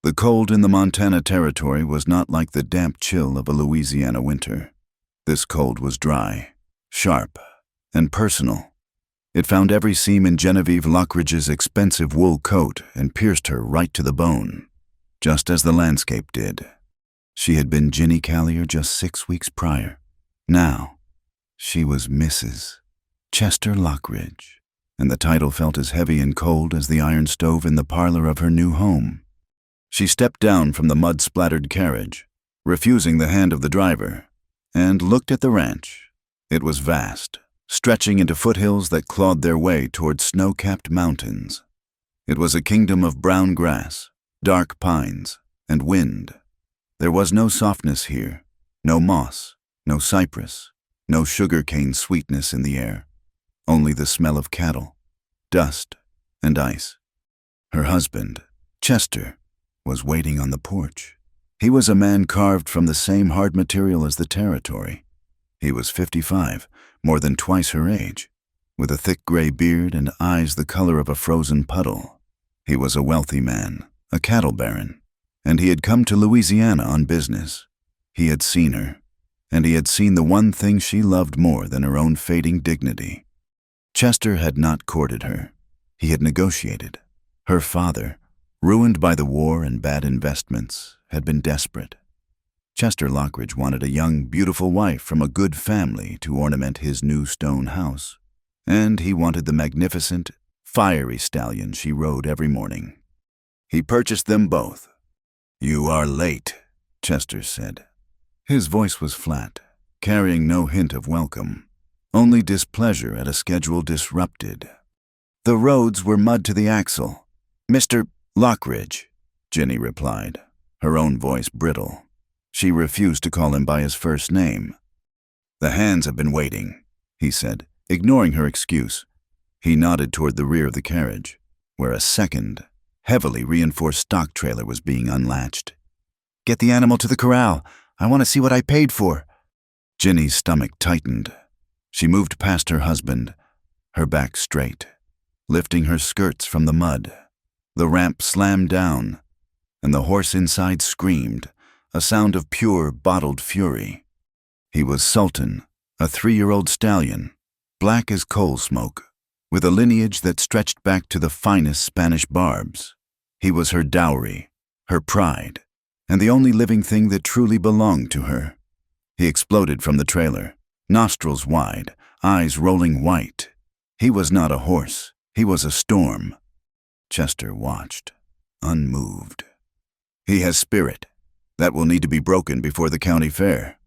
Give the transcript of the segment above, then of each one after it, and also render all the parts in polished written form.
The cold in the Montana Territory was not like the damp chill of a Louisiana winter. This cold was dry, sharp, and personal. It found every seam in Genevieve Lockridge's expensive wool coat and pierced her right to the bone, just as the landscape did. She had been Ginny Callier just 6 weeks prior. Now, she was Mrs. Chester Lockridge, and the title felt as heavy and cold as the iron stove in the parlor of her new home. She stepped down from the mud-splattered carriage, refusing the hand of the driver, and looked at the ranch. It was vast, stretching into foothills that clawed their way toward snow-capped mountains. It was a kingdom of brown grass, dark pines, and wind. There was no softness here, no moss, no cypress, no sugar-cane sweetness in the air, only the smell of cattle, dust, and ice. Her husband, Chester, was waiting on the porch. He was a man carved from the same hard material as the territory. He was 55, more than twice her age, with a thick gray beard and eyes the color of a frozen puddle. He was a wealthy man, a cattle baron, and he had come to Louisiana on business. He had seen her, and he had seen the one thing she loved more than her own fading dignity. Chester had not courted her. He had negotiated. Her father, ruined by the war and bad investments, had been desperate. Chester Lockridge wanted a young, beautiful wife from a good family to ornament his new stone house, and he wanted the magnificent, fiery stallion she rode every morning. He purchased them both. "You are late," Chester said. His voice was flat, carrying no hint of welcome, only displeasure at a schedule disrupted. "The roads were mud to the axle. Mr. Lockridge," Ginny replied, her own voice brittle. She refused to call him by his first name. "The hands have been waiting," he said, ignoring her excuse. He nodded toward the rear of the carriage, where a second, heavily reinforced stock trailer was being unlatched. "Get the animal to the corral. I want to see what I paid for." Ginny's stomach tightened. She moved past her husband, her back straight, lifting her skirts from the mud. The ramp slammed down, and the horse inside screamed, a sound of pure, bottled fury. He was Sultan, a 3-year-old stallion, black as coal smoke, with a lineage that stretched back to the finest Spanish barbs. He was her dowry, her pride, and the only living thing that truly belonged to her. He exploded from the trailer, nostrils wide, eyes rolling white. He was not a horse, he was a storm. Chester watched, unmoved. "He has spirit. That will need to be broken before the county fair."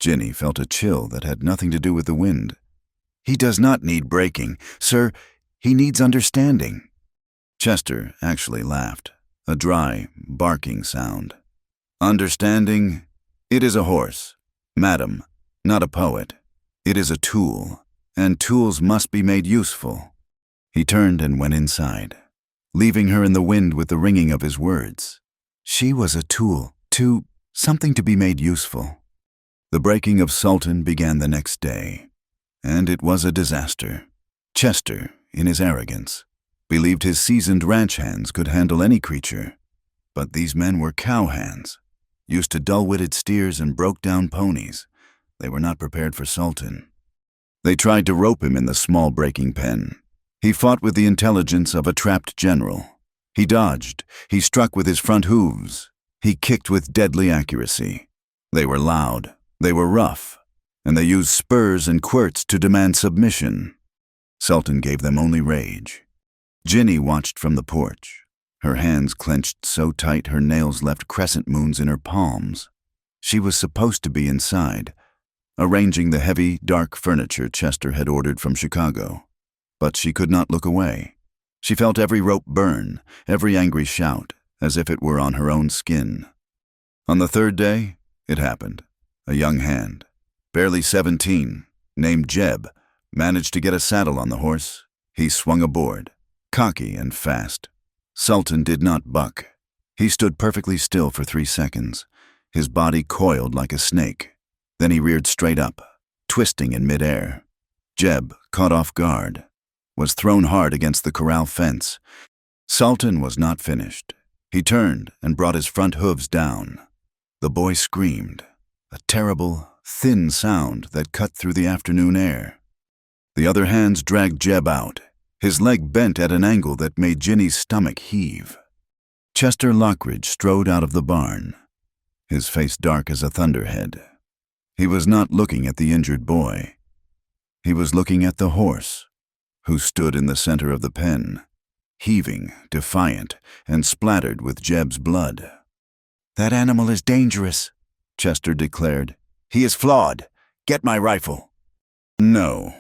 Ginny felt a chill that had nothing to do with the wind. "He does not need breaking, sir. He needs understanding." Chester actually laughed, a dry, barking sound. "Understanding? It is a horse, madam, not a poet. It is a tool, and tools must be made useful." He turned and went inside, leaving her in the wind with the ringing of his words. She was a tool, something to be made useful. The breaking of Sultan began the next day, and it was a disaster. Chester, in his arrogance, believed his seasoned ranch hands could handle any creature, but these men were cow hands, used to dull-witted steers and broke-down ponies. They were not prepared for Sultan. They tried to rope him in the small breaking pen. He fought with the intelligence of a trapped general. He dodged, he struck with his front hooves, he kicked with deadly accuracy. They were loud, they were rough, and they used spurs and quirts to demand submission. Sultan gave them only rage. Ginny watched from the porch, her hands clenched so tight her nails left crescent moons in her palms. She was supposed to be inside, arranging the heavy, dark furniture Chester had ordered from Chicago. But she could not look away. She felt every rope burn, every angry shout, as if it were on her own skin. On the third day, it happened. A young hand, barely 17, named Jeb, managed to get a saddle on the horse. He swung aboard, cocky and fast. Sultan did not buck. He stood perfectly still for 3 seconds, his body coiled like a snake. Then he reared straight up, twisting in midair. Jeb, caught off guard, was thrown hard against the corral fence. Sultan was not finished. He turned and brought his front hooves down. The boy screamed, a terrible, thin sound that cut through the afternoon air. The other hands dragged Jeb out, his leg bent at an angle that made Ginny's stomach heave. Chester Lockridge strode out of the barn, his face dark as a thunderhead. He was not looking at the injured boy. He was looking at the horse, who stood in the center of the pen, heaving, defiant, and splattered with Jeb's blood. "That animal is dangerous," Chester declared. "He is flawed. Get my rifle." "No."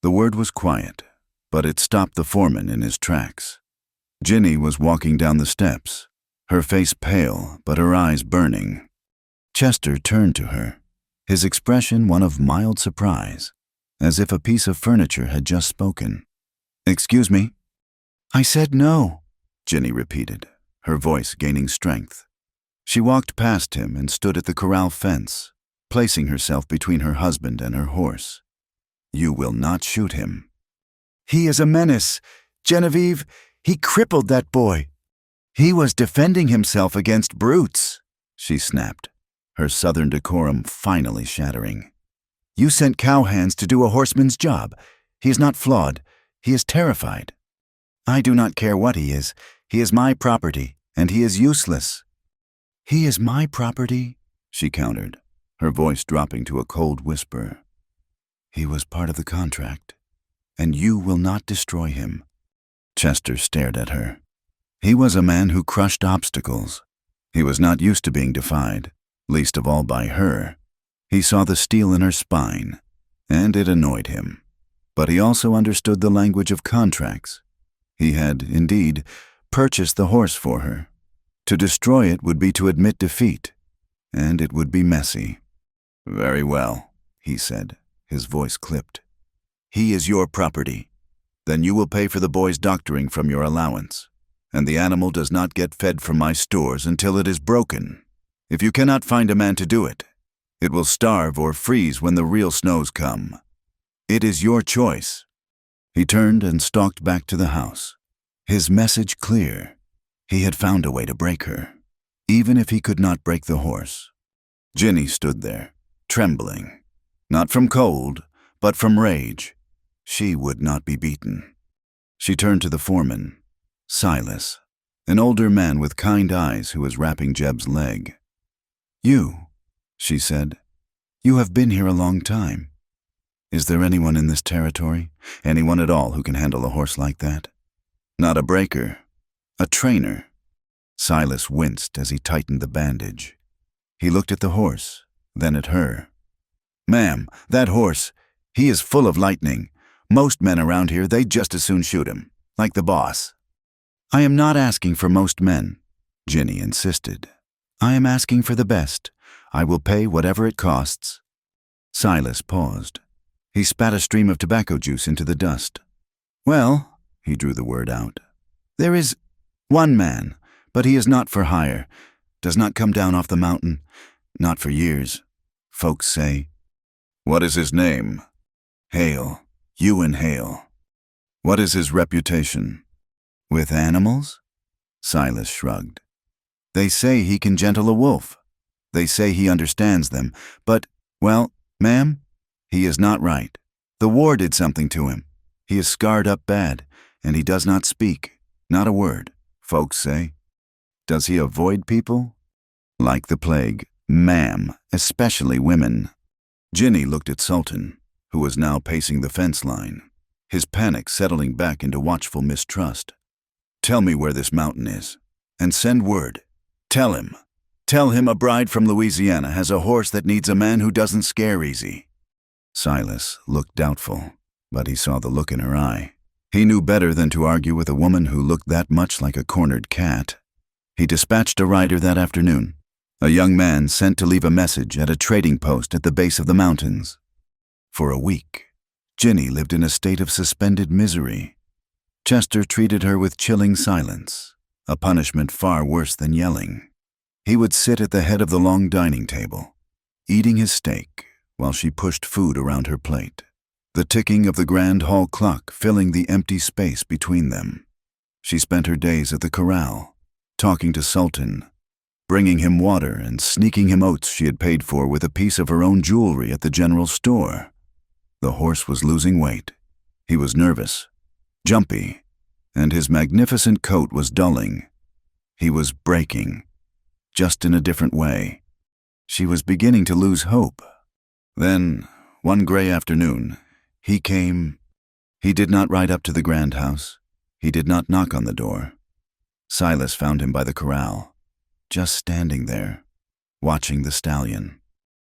The word was quiet, but it stopped the foreman in his tracks. Ginny was walking down the steps, her face pale but her eyes burning. Chester turned to her, his expression one of mild surprise, as if a piece of furniture had just spoken. "Excuse me?" "I said no," Ginny repeated, her voice gaining strength. She walked past him and stood at the corral fence, placing herself between her husband and her horse. "You will not shoot him." "He is a menace. Genevieve, he crippled that boy. He was defending himself against brutes," she snapped, her southern decorum finally shattering. "You sent cowhands to do a horseman's job. He is not flawed. He is terrified. I do not care what he is. He is my property, and he is useless." "He is my property," she countered, her voice dropping to a cold whisper. "He was part of the contract, and you will not destroy him." Chester stared at her. He was a man who crushed obstacles. He was not used to being defied, least of all by her. He saw the steel in her spine, and it annoyed him. But he also understood the language of contracts. He had, indeed, purchased the horse for her. To destroy it would be to admit defeat, and it would be messy. "Very well," he said, his voice clipped. "He is your property. Then you will pay for the boy's doctoring from your allowance, and the animal does not get fed from my stores until it is broken. If you cannot find a man to do it, it will starve or freeze when the real snows come. It is your choice." He turned and stalked back to the house, his message clear. He had found a way to break her, even if he could not break the horse. Ginny stood there, trembling, not from cold, but from rage. She would not be beaten. She turned to the foreman, Silas, an older man with kind eyes who was wrapping Jeb's leg. "You," she said, "you have been here a long time. Is there anyone in this territory, anyone at all who can handle a horse like that? Not a breaker, a trainer." Silas winced as he tightened the bandage. He looked at the horse, then at her. "Ma'am, that horse, he is full of lightning. Most men around here, they'd just as soon shoot him, like the boss." "I am not asking for most men," Ginny insisted. "I am asking for the best. I will pay whatever it costs." Silas paused. He spat a stream of tobacco juice into the dust. "Well," he drew the word out, "there is one man, but he is not for hire, does not come down off the mountain, not for years, folks say." "What is his name?" "Hale, Ewan Hale." "What is his reputation?" "With animals?" Silas shrugged. "They say he can gentle a wolf. They say he understands them, but, well, ma'am, he is not right. The war did something to him. He is scarred up bad, and he does not speak, not a word, folks say." "Does he avoid people?" "Like the plague, ma'am, especially women." Ginny looked at Sultan, who was now pacing the fence line, his panic settling back into watchful mistrust. "Tell me where this mountain is, and send word. Tell him a bride from Louisiana has a horse that needs a man who doesn't scare easy." Silas looked doubtful, but he saw the look in her eye. He knew better than to argue with a woman who looked that much like a cornered cat. He dispatched a rider that afternoon, a young man sent to leave a message at a trading post at the base of the mountains. For a week, Ginny lived in a state of suspended misery. Chester treated her with chilling silence, a punishment far worse than yelling. He would sit at the head of the long dining table, eating his steak while she pushed food around her plate, the ticking of the grand hall clock filling the empty space between them. She spent her days at the corral, talking to Sultan, bringing him water and sneaking him oats she had paid for with a piece of her own jewelry at the general store. The horse was losing weight. He was nervous, jumpy, and his magnificent coat was dulling. He was breaking, just in a different way. She was beginning to lose hope. Then, one gray afternoon, he came. He did not ride up to the grand house. He did not knock on the door. Silas found him by the corral, just standing there, watching the stallion.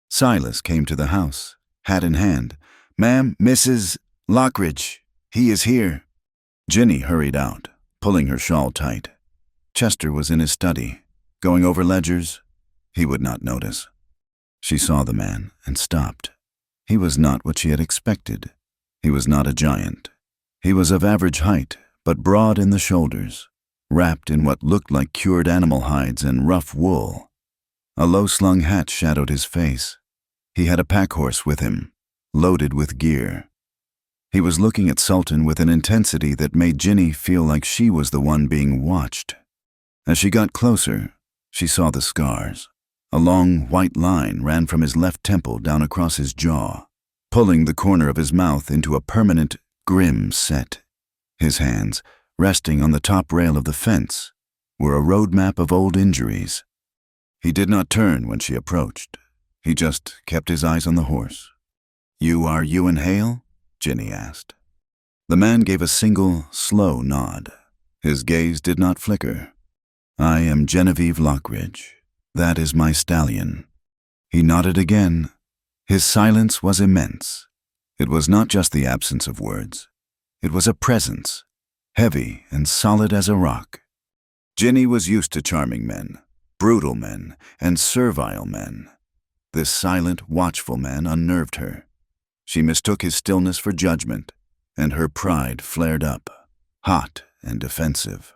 Silas came to the house, hat in hand. "Ma'am, Mrs. Lockridge, he is here." Ginny hurried out, pulling her shawl tight. Chester was in his study, going over ledgers. He would not notice. She saw the man and stopped. He was not what she had expected. He was not a giant. He was of average height, but broad in the shoulders, wrapped in what looked like cured animal hides and rough wool. A low-slung hat shadowed his face. He had a pack-horse with him, loaded with gear. He was looking at Sultan with an intensity that made Ginny feel like she was the one being watched. As she got closer, she saw the scars. A long, white line ran from his left temple down across his jaw, pulling the corner of his mouth into a permanent, grim set. His hands, resting on the top rail of the fence, were a road map of old injuries. He did not turn when she approached. He just kept his eyes on the horse. "You are Ewan Hale?" Ginny asked. The man gave a single, slow nod. His gaze did not flicker. "I am Genevieve Lockridge. That is my stallion." He nodded again. His silence was immense. It was not just the absence of words. It was a presence, heavy and solid as a rock. Ginny was used to charming men, brutal men, and servile men. This silent, watchful man unnerved her. She mistook his stillness for judgment, and her pride flared up, hot and defensive.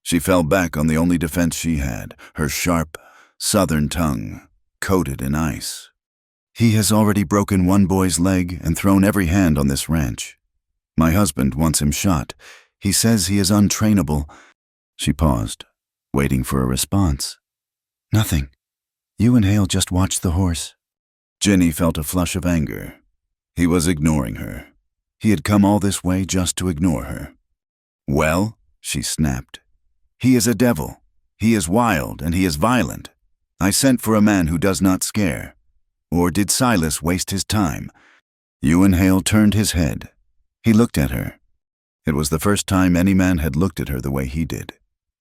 She fell back on the only defense she had, her sharp, southern tongue, coated in ice. "He has already broken one boy's leg and thrown every hand on this ranch. My husband wants him shot. He says he is untrainable." She paused, waiting for a response. "Nothing. Ewan Hale just watched the horse." Ginny felt a flush of anger. He was ignoring her. He had come all this way just to ignore her. "Well," she snapped, "he is a devil. He is wild and he is violent. I sent for a man who does not scare. Or did Silas waste his time?" Ewan Hale turned his head. He looked at her. It was the first time any man had looked at her the way he did.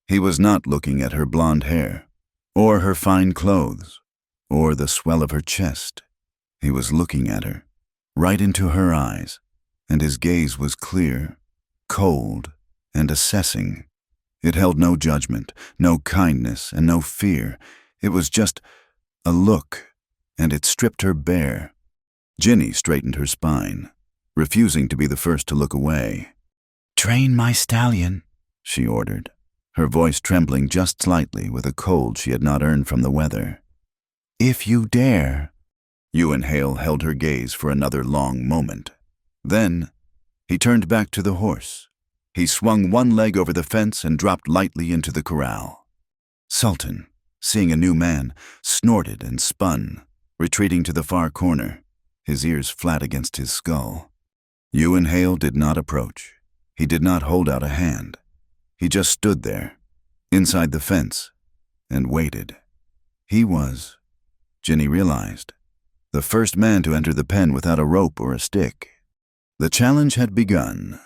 He was not looking at her blonde hair, or her fine clothes, or the swell of her chest. He was looking at her, right into her eyes, and his gaze was clear, cold, and assessing. It held no judgment, no kindness, and no fear. It was just a look, and it stripped her bare. Ginny straightened her spine, refusing to be the first to look away. "Train my stallion," she ordered, her voice trembling just slightly with a cold she had not earned from the weather. "If you dare." Ewan Hale held her gaze for another long moment. Then, he turned back to the horse. He swung one leg over the fence and dropped lightly into the corral. Sultan, seeing a new man, snorted and spun, retreating to the far corner, his ears flat against his skull. Ewan Hale did not approach. He did not hold out a hand. He just stood there, inside the fence, and waited. He was, Ginny realized, the first man to enter the pen without a rope or a stick. The challenge had begun.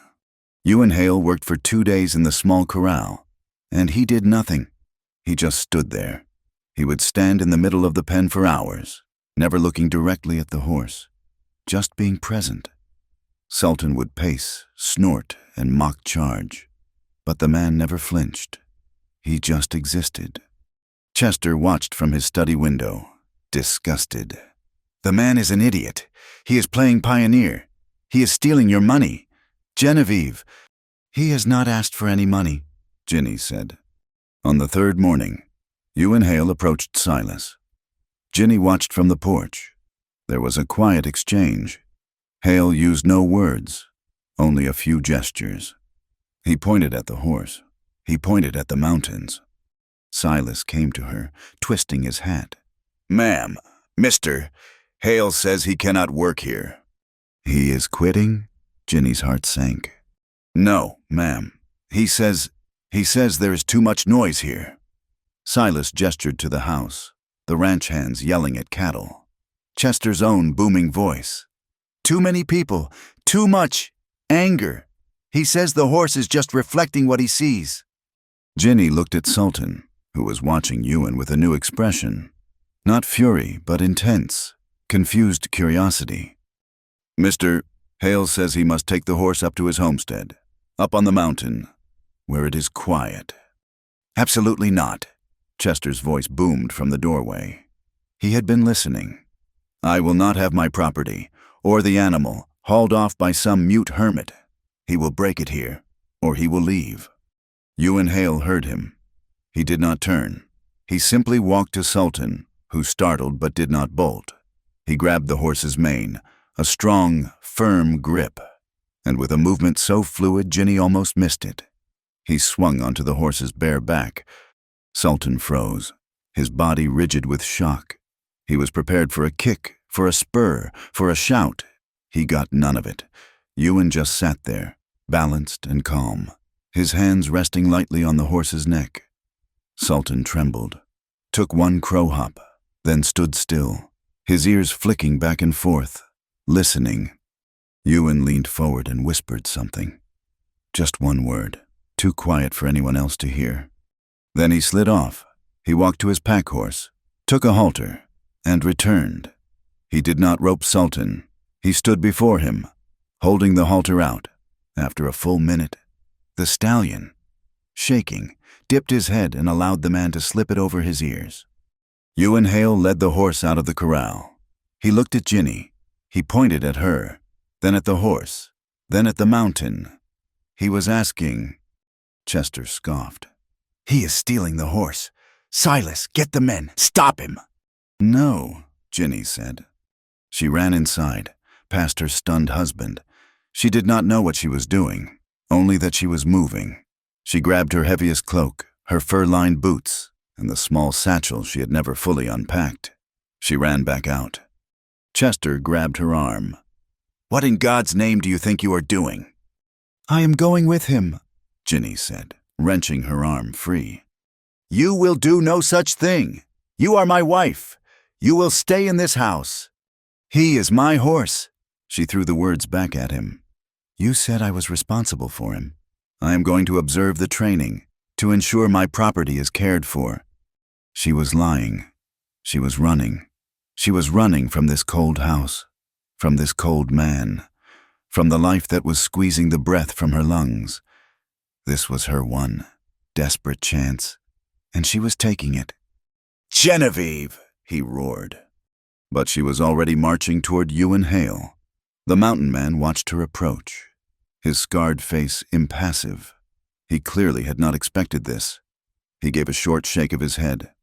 Ewan Hale worked for 2 days in the small corral, and he did nothing. He just stood there. He would stand in the middle of the pen for hours, never looking directly at the horse, just being present. Sultan would pace, snort, and mock charge, but the man never flinched. He just existed. Chester watched from his study window, disgusted. "The man is an idiot. He is playing pioneer. He is stealing your money. Genevieve." "He has not asked for any money," Ginny said. On the third morning, Ewan Hale approached Silas. Ginny watched from the porch. There was a quiet exchange. Hale used no words, only a few gestures. He pointed at the horse. He pointed at the mountains. Silas came to her, twisting his hat. "Ma'am, Mr. Hale says he cannot work here." "He is quitting?" Ginny's heart sank. "No, ma'am. He says there is too much noise here." Silas gestured to the house, the ranch hands yelling at cattle. Chester's own booming voice. "Too many people, too much anger. He says the horse is just reflecting what he sees." Ginny looked at Sultan, who was watching Ewan with a new expression. Not fury, but intense, confused curiosity. "Mr. Hale says he must take the horse up to his homestead, up on the mountain, where it is quiet." "Absolutely not," Chester's voice boomed from the doorway. He had been listening. "I will not have my property, or the animal, hauled off by some mute hermit. He will break it here, or he will leave." Ewan Hale heard him. He did not turn. He simply walked to Sultan, who startled but did not bolt. He grabbed the horse's mane, a strong, firm grip, and with a movement so fluid Ginny almost missed it. He swung onto the horse's bare back. Sultan froze, his body rigid with shock. He was prepared for a kick, for a spur, for a shout. He got none of it. Ewan just sat there, balanced and calm, his hands resting lightly on the horse's neck. Sultan trembled, took one crow hop, then stood still, his ears flicking back and forth, listening. Ewan leaned forward and whispered something. Just one word, too quiet for anyone else to hear. Then he slid off. He walked to his pack horse, took a halter, and returned. He did not rope Sultan. He stood before him, holding the halter out. After a full minute, the stallion, shaking, dipped his head and allowed the man to slip it over his ears. Ewan Hale led the horse out of the corral. He looked at Ginny. He pointed at her, then at the horse, then at the mountain. He was asking. Chester scoffed. "He is stealing the horse. Silas, get the men. Stop him." "No," Ginny said. She ran inside, past her stunned husband. She did not know what she was doing, only that she was moving. She grabbed her heaviest cloak, her fur-lined boots, and the small satchel she had never fully unpacked. She ran back out. Chester grabbed her arm. "What in God's name do you think you are doing?" "I am going with him," Ginny said, wrenching her arm free. "You will do no such thing. You are my wife. You will stay in this house." "He is my horse." She threw the words back at him. "You said I was responsible for him. I am going to observe the training, to ensure my property is cared for." She was lying. She was running. She was running from this cold house, from this cold man, from the life that was squeezing the breath from her lungs. This was her one desperate chance, and she was taking it. "Genevieve!" he roared. But she was already marching toward Ewan Hale. The mountain man watched her approach, his scarred face impassive. He clearly had not expected this. He gave a short shake of his head.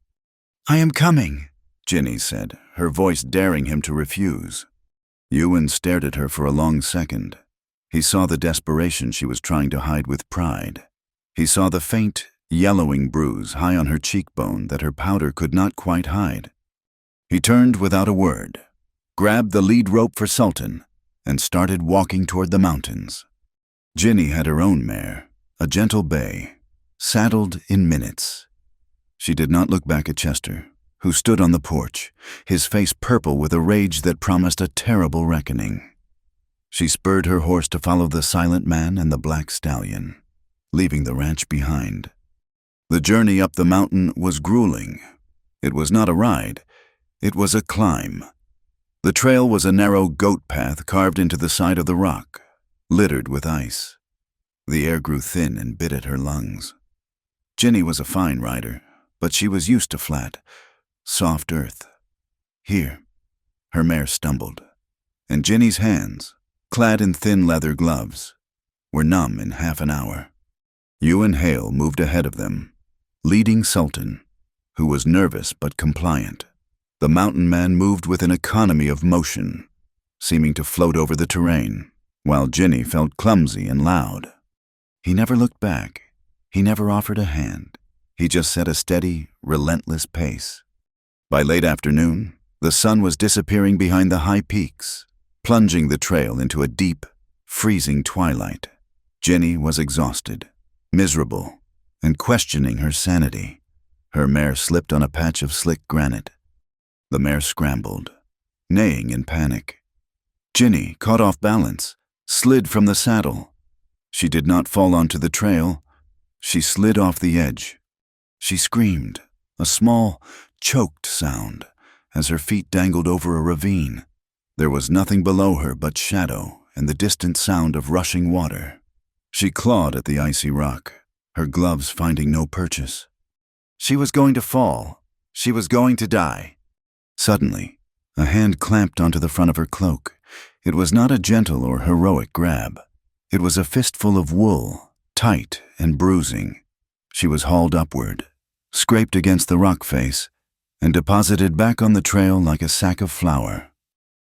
"I am coming," Ginny said, her voice daring him to refuse. Ewan stared at her for a long second. He saw the desperation she was trying to hide with pride. He saw the faint, yellowing bruise high on her cheekbone that her powder could not quite hide. He turned without a word, grabbed the lead rope for Sultan, and started walking toward the mountains. Ginny had her own mare, a gentle bay, saddled in minutes. She did not look back at Chester, who stood on the porch, his face purple with a rage that promised a terrible reckoning. She spurred her horse to follow the silent man and the black stallion, leaving the ranch behind. The journey up the mountain was grueling. It was not a ride. It was a climb. The trail was a narrow goat path carved into the side of the rock, littered with ice. The air grew thin and bit at her lungs. Ginny was a fine rider, but she was used to flat, soft earth. Here, her mare stumbled, and Ginny's hands, clad in thin leather gloves, were numb in half an hour. Ewan Hale moved ahead of them, leading Sultan, who was nervous but compliant. The mountain man moved with an economy of motion, seeming to float over the terrain, while Ginny felt clumsy and loud. He never looked back. He never offered a hand. He just set a steady, relentless pace. By late afternoon, the sun was disappearing behind the high peaks, plunging the trail into a deep, freezing twilight. Jenny was exhausted, miserable, and questioning her sanity. Her mare slipped on a patch of slick granite. The mare scrambled, neighing in panic. Jenny, caught off balance, slid from the saddle. She did not fall onto the trail. She slid off the edge. She screamed, a small, choked sound, as her feet dangled over a ravine. There was nothing below her but shadow and the distant sound of rushing water. She clawed at the icy rock, her gloves finding no purchase. She was going to fall. She was going to die. Suddenly, a hand clamped onto the front of her cloak. It was not a gentle or heroic grab. It was a fistful of wool, tight and bruising. She was hauled upward, scraped against the rock face, and deposited back on the trail like a sack of flour.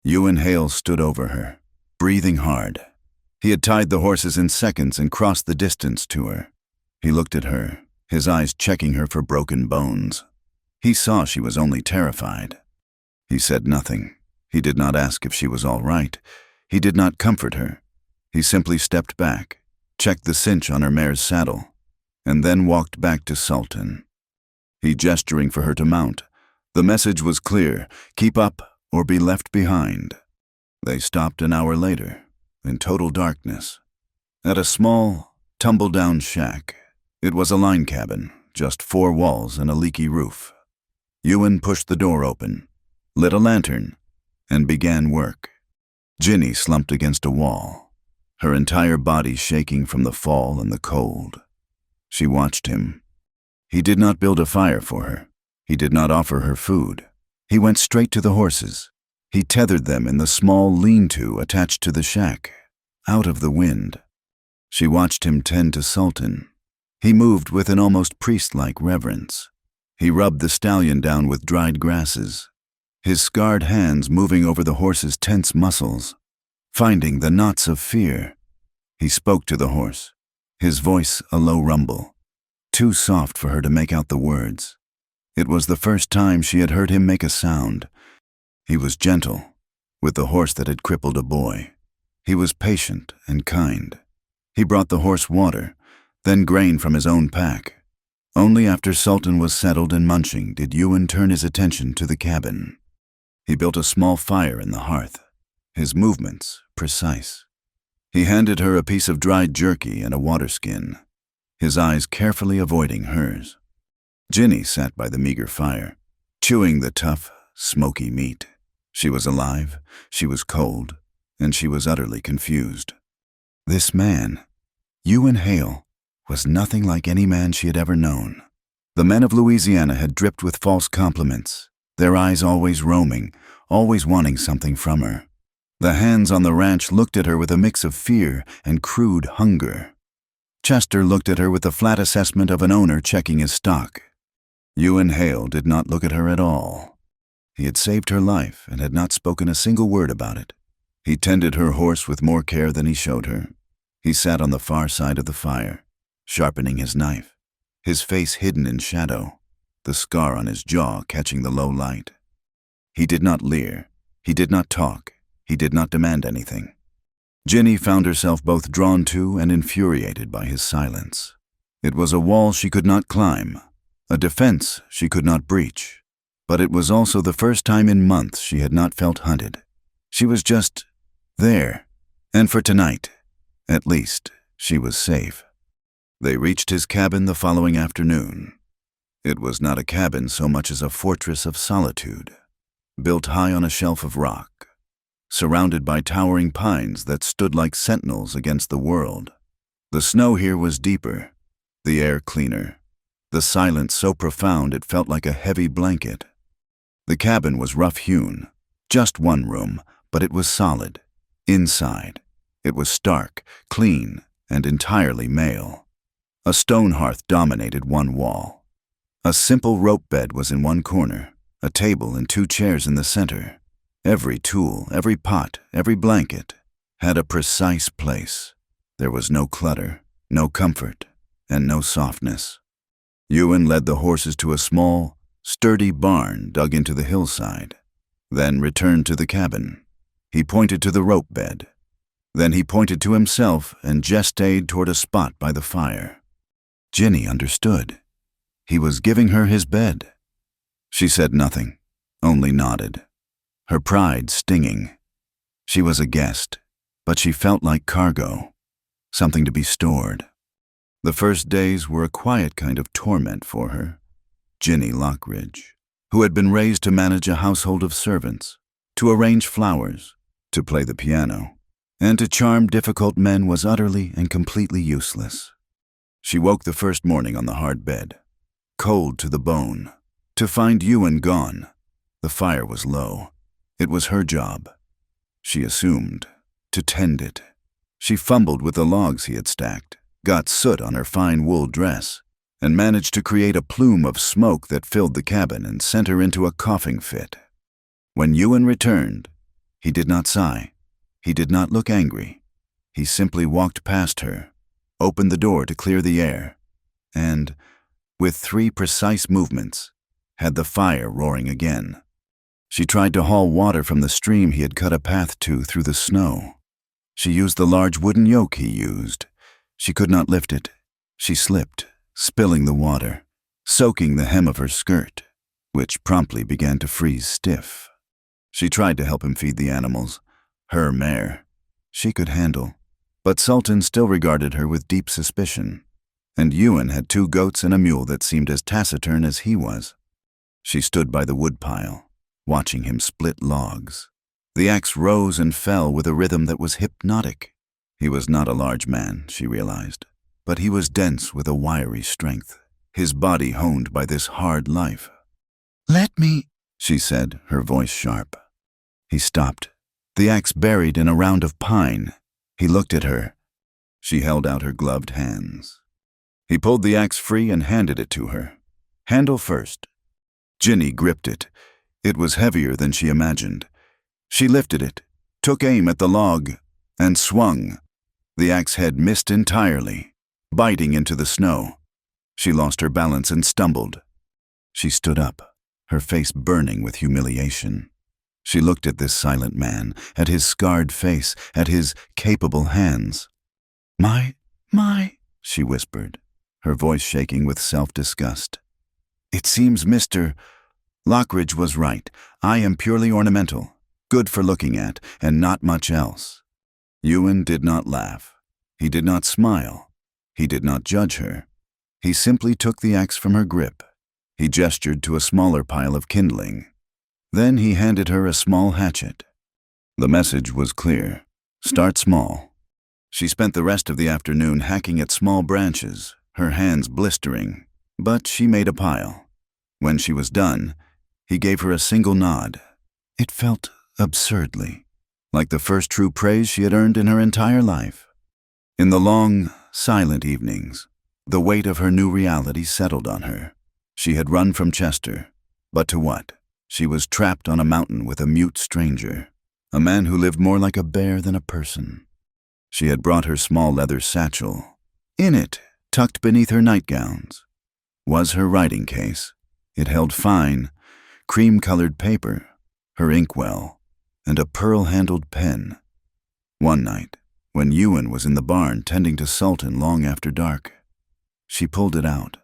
Ewan Hale stood over her, breathing hard. He had tied the horses in seconds and crossed the distance to her. He looked at her, his eyes checking her for broken bones. He saw she was only terrified. He said nothing. He did not ask if she was all right. He did not comfort her. He simply stepped back, checked the cinch on her mare's saddle, and then walked back to Sultan. He gesturing for her to mount. The message was clear: keep up or be left behind. They stopped an hour later, in total darkness, at a small, tumble-down shack. It was a line cabin, just 4 walls and a leaky roof. Ewan pushed the door open, lit a lantern, and began work. Ginny slumped against a wall, her entire body shaking from the fall and the cold. She watched him. He did not build a fire for her. He did not offer her food. He went straight to the horses. He tethered them in the small lean-to attached to the shack, out of the wind. She watched him tend to Sultan. He moved with an almost priest-like reverence. He rubbed the stallion down with dried grasses, his scarred hands moving over the horse's tense muscles, finding the knots of fear. He spoke to the horse, his voice a low rumble, too soft for her to make out the words. It was the first time she had heard him make a sound. He was gentle, with the horse that had crippled a boy. He was patient and kind. He brought the horse water, then grain from his own pack. Only after Sultan was settled and munching did Ewan turn his attention to the cabin. He built a small fire in the hearth, his movements precise. He handed her a piece of dried jerky and a water skin, his eyes carefully avoiding hers. Ginny sat by the meager fire, chewing the tough, smoky meat. She was alive, she was cold, and she was utterly confused. This man, Ewan Hale, was nothing like any man she had ever known. The men of Louisiana had dripped with false compliments, their eyes always roaming, always wanting something from her. The hands on the ranch looked at her with a mix of fear and crude hunger. Chester looked at her with the flat assessment of an owner checking his stock. Ewan Hale did not look at her at all. He had saved her life and had not spoken a single word about it. He tended her horse with more care than he showed her. He sat on the far side of the fire, sharpening his knife, his face hidden in shadow, the scar on his jaw catching the low light. He did not leer, he did not talk, he did not demand anything. Ginny found herself both drawn to and infuriated by his silence. It was a wall she could not climb, a defense she could not breach, but it was also the first time in months she had not felt hunted. She was just there, and for tonight, at least, she was safe. They reached his cabin the following afternoon. It was not a cabin so much as a fortress of solitude, built high on a shelf of rock, surrounded by towering pines that stood like sentinels against the world. The snow here was deeper, the air cleaner, the silence so profound it felt like a heavy blanket. The cabin was rough-hewn, just one room, but it was solid. Inside, it was stark, clean, and entirely male. A stone hearth dominated one wall. A simple rope bed was in one corner, a table and 2 chairs in the center. Every tool, every pot, every blanket had a precise place. There was no clutter, no comfort, and no softness. Ewan led the horses to a small, sturdy barn dug into the hillside, then returned to the cabin. He pointed to the rope bed. Then he pointed to himself and gestured toward a spot by the fire. Ginny understood. He was giving her his bed. She said nothing, only nodded, her pride stinging. She was a guest, but she felt like cargo, something to be stored. The first days were a quiet kind of torment for her. Ginny Lockridge, who had been raised to manage a household of servants, to arrange flowers, to play the piano, and to charm difficult men, was utterly and completely useless. She woke the first morning on the hard bed, cold to the bone, to find Ewan gone. The fire was low. It was her job. She assumed to tend it. She fumbled with the logs he had stacked, got soot on her fine wool dress, and managed to create a plume of smoke that filled the cabin and sent her into a coughing fit. When Ewan returned, he did not sigh. He did not look angry. He simply walked past her, opened the door to clear the air, and, with 3 precise movements, had the fire roaring again. She tried to haul water from the stream he had cut a path to through the snow. She used the large wooden yoke he used. She could not lift it. She slipped, spilling the water, soaking the hem of her skirt, which promptly began to freeze stiff. She tried to help him feed the animals, her mare. She could handle, but Sultan still regarded her with deep suspicion, and Ewan had 2 goats and a mule that seemed as taciturn as he was. She stood by the woodpile, watching him split logs. The axe rose and fell with a rhythm that was hypnotic. He was not a large man, she realized, but he was dense with a wiry strength, his body honed by this hard life. "Let me," she said, her voice sharp. He stopped, the axe buried in a round of pine. He looked at her. She held out her gloved hands. He pulled the axe free and handed it to her, handle first. Ginny gripped it. It was heavier than she imagined. She lifted it, took aim at the log, and swung. The axe head missed entirely, biting into the snow. She lost her balance and stumbled. She stood up, her face burning with humiliation. She looked at this silent man, at his scarred face, at his capable hands. My, she whispered, her voice shaking with self-disgust. "It seems Mr. Lockridge was right. I am purely ornamental, good for looking at, and not much else." Ewan did not laugh. He did not smile. He did not judge her. He simply took the axe from her grip. He gestured to a smaller pile of kindling. Then he handed her a small hatchet. The message was clear. Start small. She spent the rest of the afternoon hacking at small branches, her hands blistering, but she made a pile. When she was done, he gave her a single nod. It felt absurdly like the first true praise she had earned in her entire life. In the long, silent evenings, the weight of her new reality settled on her. She had run from Chester, but to what? She was trapped on a mountain with a mute stranger, a man who lived more like a bear than a person. She had brought her small leather satchel. In it, tucked beneath her nightgowns, was her writing case. It held fine, cream-colored paper, her inkwell, and a pearl-handled pen. One night, when Ewan was in the barn tending to Sultan long after dark, she pulled it out.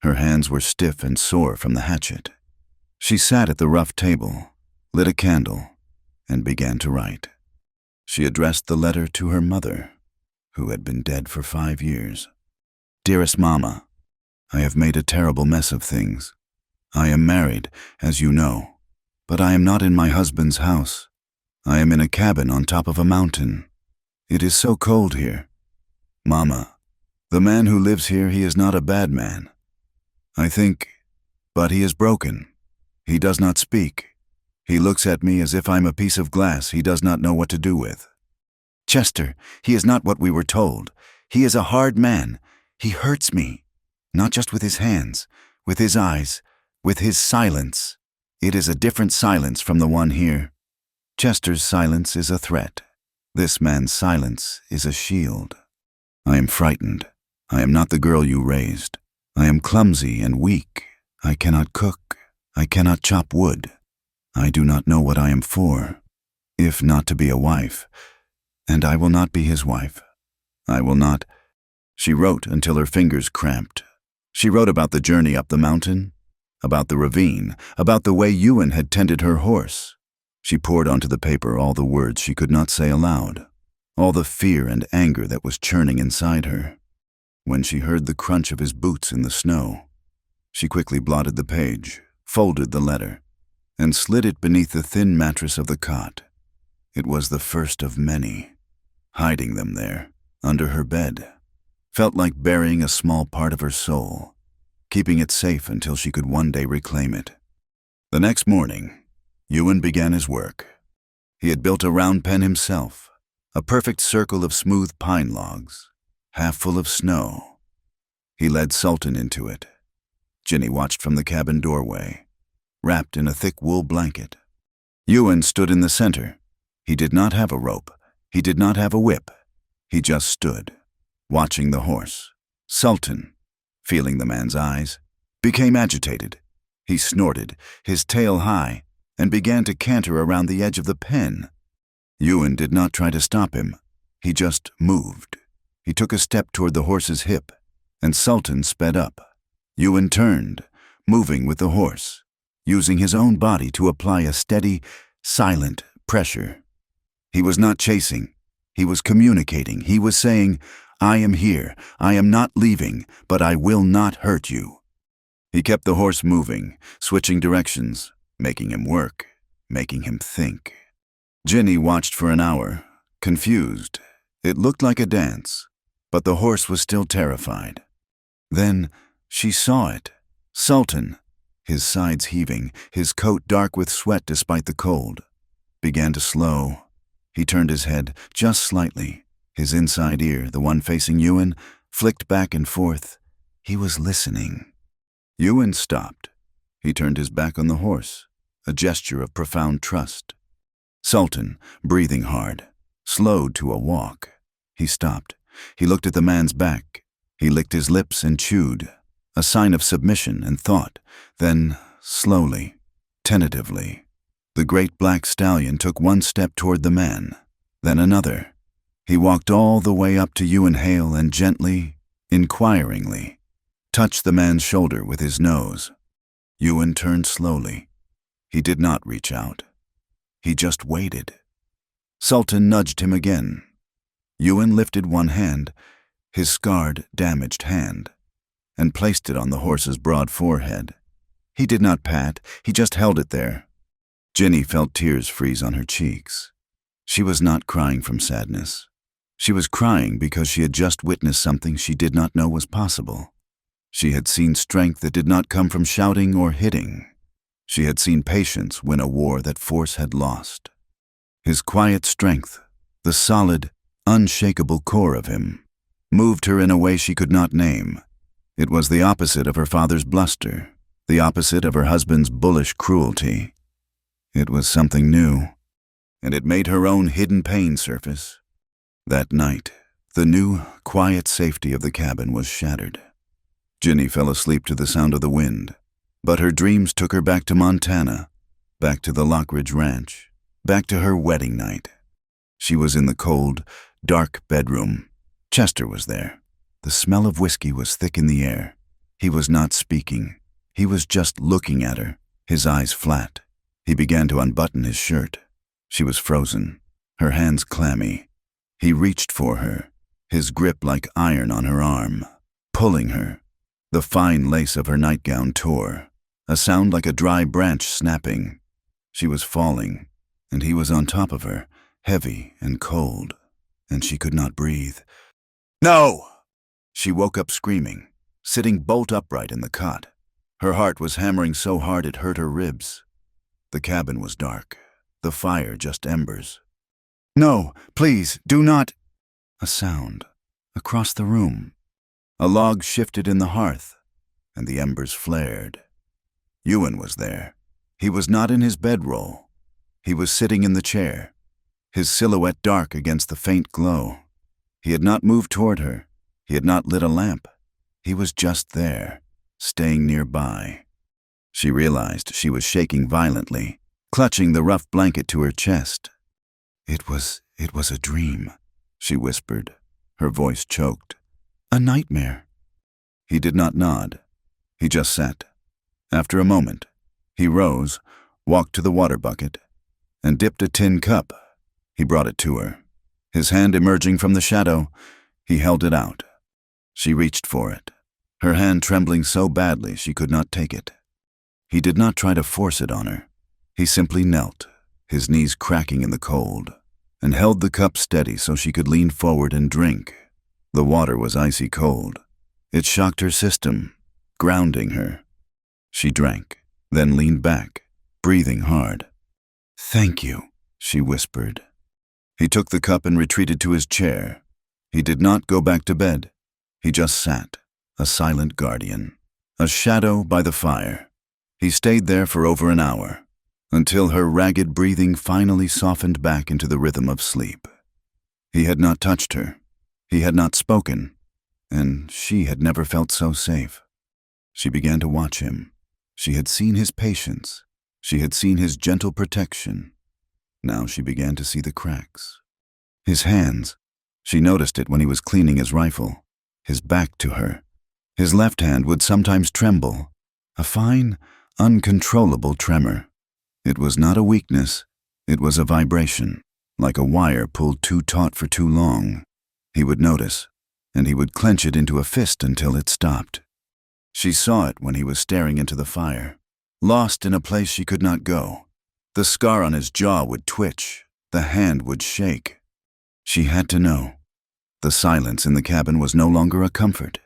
Her hands were stiff and sore from the hatchet. She sat at the rough table, lit a candle, and began to write. She addressed the letter to her mother, who had been dead for 5 years. "Dearest Mama, I have made a terrible mess of things. I am married, as you know, but I am not in my husband's house. I am in a cabin on top of a mountain. It is so cold here. Mama, the man who lives here, he is not a bad man. I think, but he is broken. He does not speak. He looks at me as if I'm a piece of glass he does not know what to do with. Chester, he is not what we were told. He is a hard man. He hurts me, not just with his hands, with his eyes, with his silence. It is a different silence from the one here. Chester's silence is a threat. This man's silence is a shield. I am frightened. I am not the girl you raised. I am clumsy and weak. I cannot cook. I cannot chop wood. I do not know what I am for, if not to be a wife, and I will not be his wife. I will not. She wrote until her fingers cramped. She wrote about the journey up the mountain, about the ravine, about the way Ewan had tended her horse. She poured onto the paper all the words she could not say aloud, all the fear and anger that was churning inside her. When she heard the crunch of his boots in the snow, she quickly blotted the page, folded the letter, and slid it beneath the thin mattress of the cot. It was the first of many. Hiding them there, under her bed, felt like burying a small part of her soul, keeping it safe until she could one day reclaim it. The next morning, Ewan began his work. He had built a round pen himself, a perfect circle of smooth pine logs, half full of snow. He led Sultan into it. Ginny watched from the cabin doorway, wrapped in a thick wool blanket. Ewan stood in the center. He did not have a rope. He did not have a whip. He just stood, watching the horse. Sultan, feeling the man's eyes, became agitated. He snorted, his tail high, and began to canter around the edge of the pen. Ewan did not try to stop him. He just moved. He took a step toward the horse's hip, and Sultan sped up. Ewan turned, moving with the horse, using his own body to apply a steady, silent pressure. He was not chasing. He was communicating. He was saying, "I am here. I am not leaving, but I will not hurt you." He kept the horse moving, switching directions, making him work, making him think. Ginny watched for an hour, confused. It looked like a dance, but the horse was still terrified. Then she saw it. Sultan, his sides heaving, his coat dark with sweat despite the cold, began to slow. He turned his head just slightly. His inside ear, the one facing Ewan, flicked back and forth. He was listening. Ewan stopped. He turned his back on the horse, a gesture of profound trust. Sultan, breathing hard, slowed to a walk. He stopped. He looked at the man's back. He licked his lips and chewed, a sign of submission and thought. Then, slowly, tentatively, the great black stallion took one step toward the man, then another. He walked all the way up to Ewan Hale and gently, inquiringly, touched the man's shoulder with his nose. Ewan turned slowly. He did not reach out. He just waited. Sultan nudged him again. Ewan lifted one hand, his scarred, damaged hand, and placed it on the horse's broad forehead. He did not pat, he just held it there. Ginny felt tears freeze on her cheeks. She was not crying from sadness. She was crying because she had just witnessed something she did not know was possible. She had seen strength that did not come from shouting or hitting. She had seen patience win a war that force had lost. His quiet strength, the solid, unshakable core of him, moved her in a way she could not name. It was the opposite of her father's bluster, the opposite of her husband's bullish cruelty. It was something new, and it made her own hidden pain surface. That night, the new, quiet safety of the cabin was shattered. Ginny fell asleep to the sound of the wind, but her dreams took her back to Montana, back to the Lockridge Ranch, back to her wedding night. She was in the cold, dark bedroom. Chester was there. The smell of whiskey was thick in the air. He was not speaking. He was just looking at her, his eyes flat. He began to unbutton his shirt. She was frozen, her hands clammy. He reached for her, his grip like iron on her arm, pulling her. The fine lace of her nightgown tore, a sound like a dry branch snapping. She was falling, and he was on top of her, heavy and cold, and she could not breathe. "No!" She woke up screaming, sitting bolt upright in the cot. Her heart was hammering so hard it hurt her ribs. The cabin was dark, the fire just embers. "No, please, do not." A sound, across the room. A log shifted in the hearth, and the embers flared. Ewan was there. He was not in his bedroll. He was sitting in the chair, his silhouette dark against the faint glow. He had not moved toward her. He had not lit a lamp. He was just there, staying nearby. She realized she was shaking violently, clutching the rough blanket to her chest. It was a dream, she whispered, her voice choked. A nightmare. He did not nod. He just sat. After a moment, he rose, walked to the water bucket, and dipped a tin cup. He brought it to her. His hand emerging from the shadow, he held it out. She reached for it, her hand trembling so badly she could not take it. He did not try to force it on her. He simply knelt, his knees cracking in the cold, and held the cup steady so she could lean forward and drink. The water was icy cold. It shocked her system, grounding her. She drank, then leaned back, breathing hard. "Thank you," she whispered. He took the cup and retreated to his chair. He did not go back to bed. He just sat, a silent guardian, a shadow by the fire. He stayed there for over an hour, until her ragged breathing finally softened back into the rhythm of sleep. He had not touched her. He had not spoken, and she had never felt so safe. She began to watch him. She had seen his patience. She had seen his gentle protection. Now she began to see the cracks. His hands. She noticed it when he was cleaning his rifle, his back to her. His left hand would sometimes tremble, a fine, uncontrollable tremor. It was not a weakness. It was a vibration, like a wire pulled too taut for too long. He would notice, and he would clench it into a fist until it stopped. She saw it when he was staring into the fire, lost in a place she could not go. The scar on his jaw would twitch. The hand would shake. She had to know. The silence in the cabin was no longer a comfort.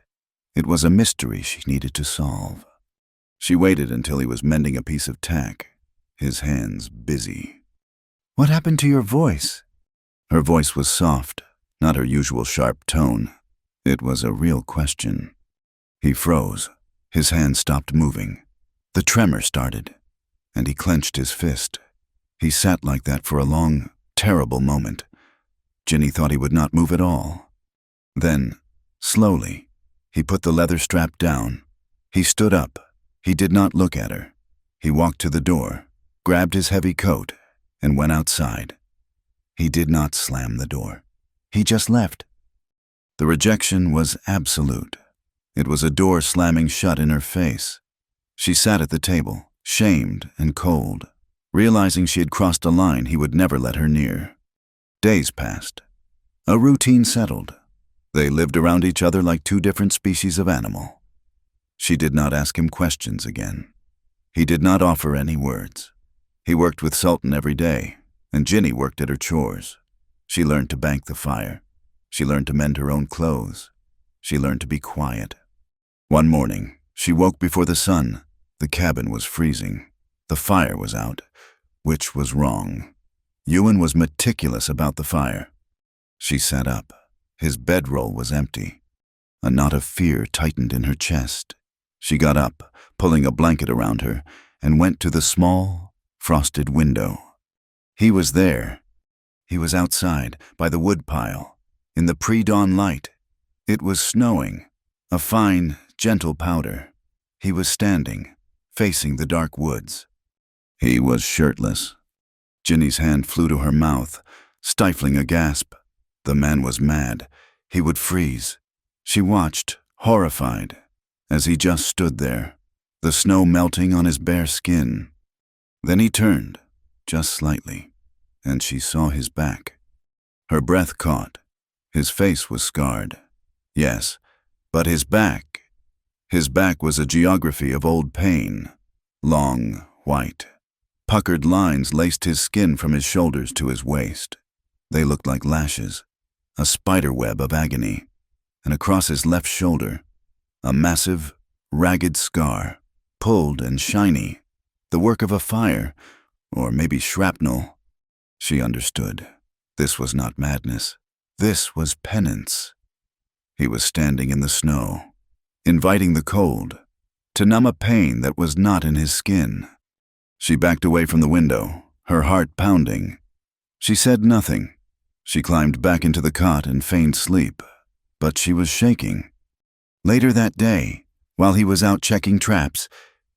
It was a mystery she needed to solve. She waited until he was mending a piece of tack, his hands busy. "What happened to your voice?" Her voice was soft, not her usual sharp tone. It was a real question. He froze. His hand stopped moving. The tremor started, and he clenched his fist. He sat like that for a long, terrible moment. Ginny thought he would not move at all. Then, slowly, he put the leather strap down. He stood up. He did not look at her. He walked to the door, grabbed his heavy coat, and went outside. He did not slam the door. He just left. The rejection was absolute. It was a door slamming shut in her face. She sat at the table, shamed and cold, realizing she had crossed a line he would never let her near. Days passed. A routine settled. They lived around each other like two different species of animal. She did not ask him questions again. He did not offer any words. He worked with Sultan every day, and Ginny worked at her chores. She learned to bank the fire. She learned to mend her own clothes. She learned to be quiet. One morning, she woke before the sun. The cabin was freezing. The fire was out, which was wrong. Ewan was meticulous about the fire. She sat up. His bedroll was empty. A knot of fear tightened in her chest. She got up, pulling a blanket around her, and went to the small, frosted window. He was there. He was outside, by the woodpile, in the pre-dawn light. It was snowing, a fine, gentle powder. He was standing, facing the dark woods. He was shirtless. Ginny's hand flew to her mouth, stifling a gasp. The man was mad. He would freeze. She watched, horrified, as he just stood there, the snow melting on his bare skin. Then he turned, just slightly, and she saw his back. Her breath caught. His face was scarred. Yes, but his back was a geography of old pain. Long, white. Puckered lines laced his skin from his shoulders to his waist. They looked like lashes, a spider web of agony. And across his left shoulder, a massive, ragged scar, pulled and shiny, the work of a fire, or maybe shrapnel. She understood. This was not madness. This was penance. He was standing in the snow, inviting the cold, to numb a pain that was not in his skin. She backed away from the window, her heart pounding. She said nothing. She climbed back into the cot and feigned sleep, but she was shaking. Later that day, while he was out checking traps,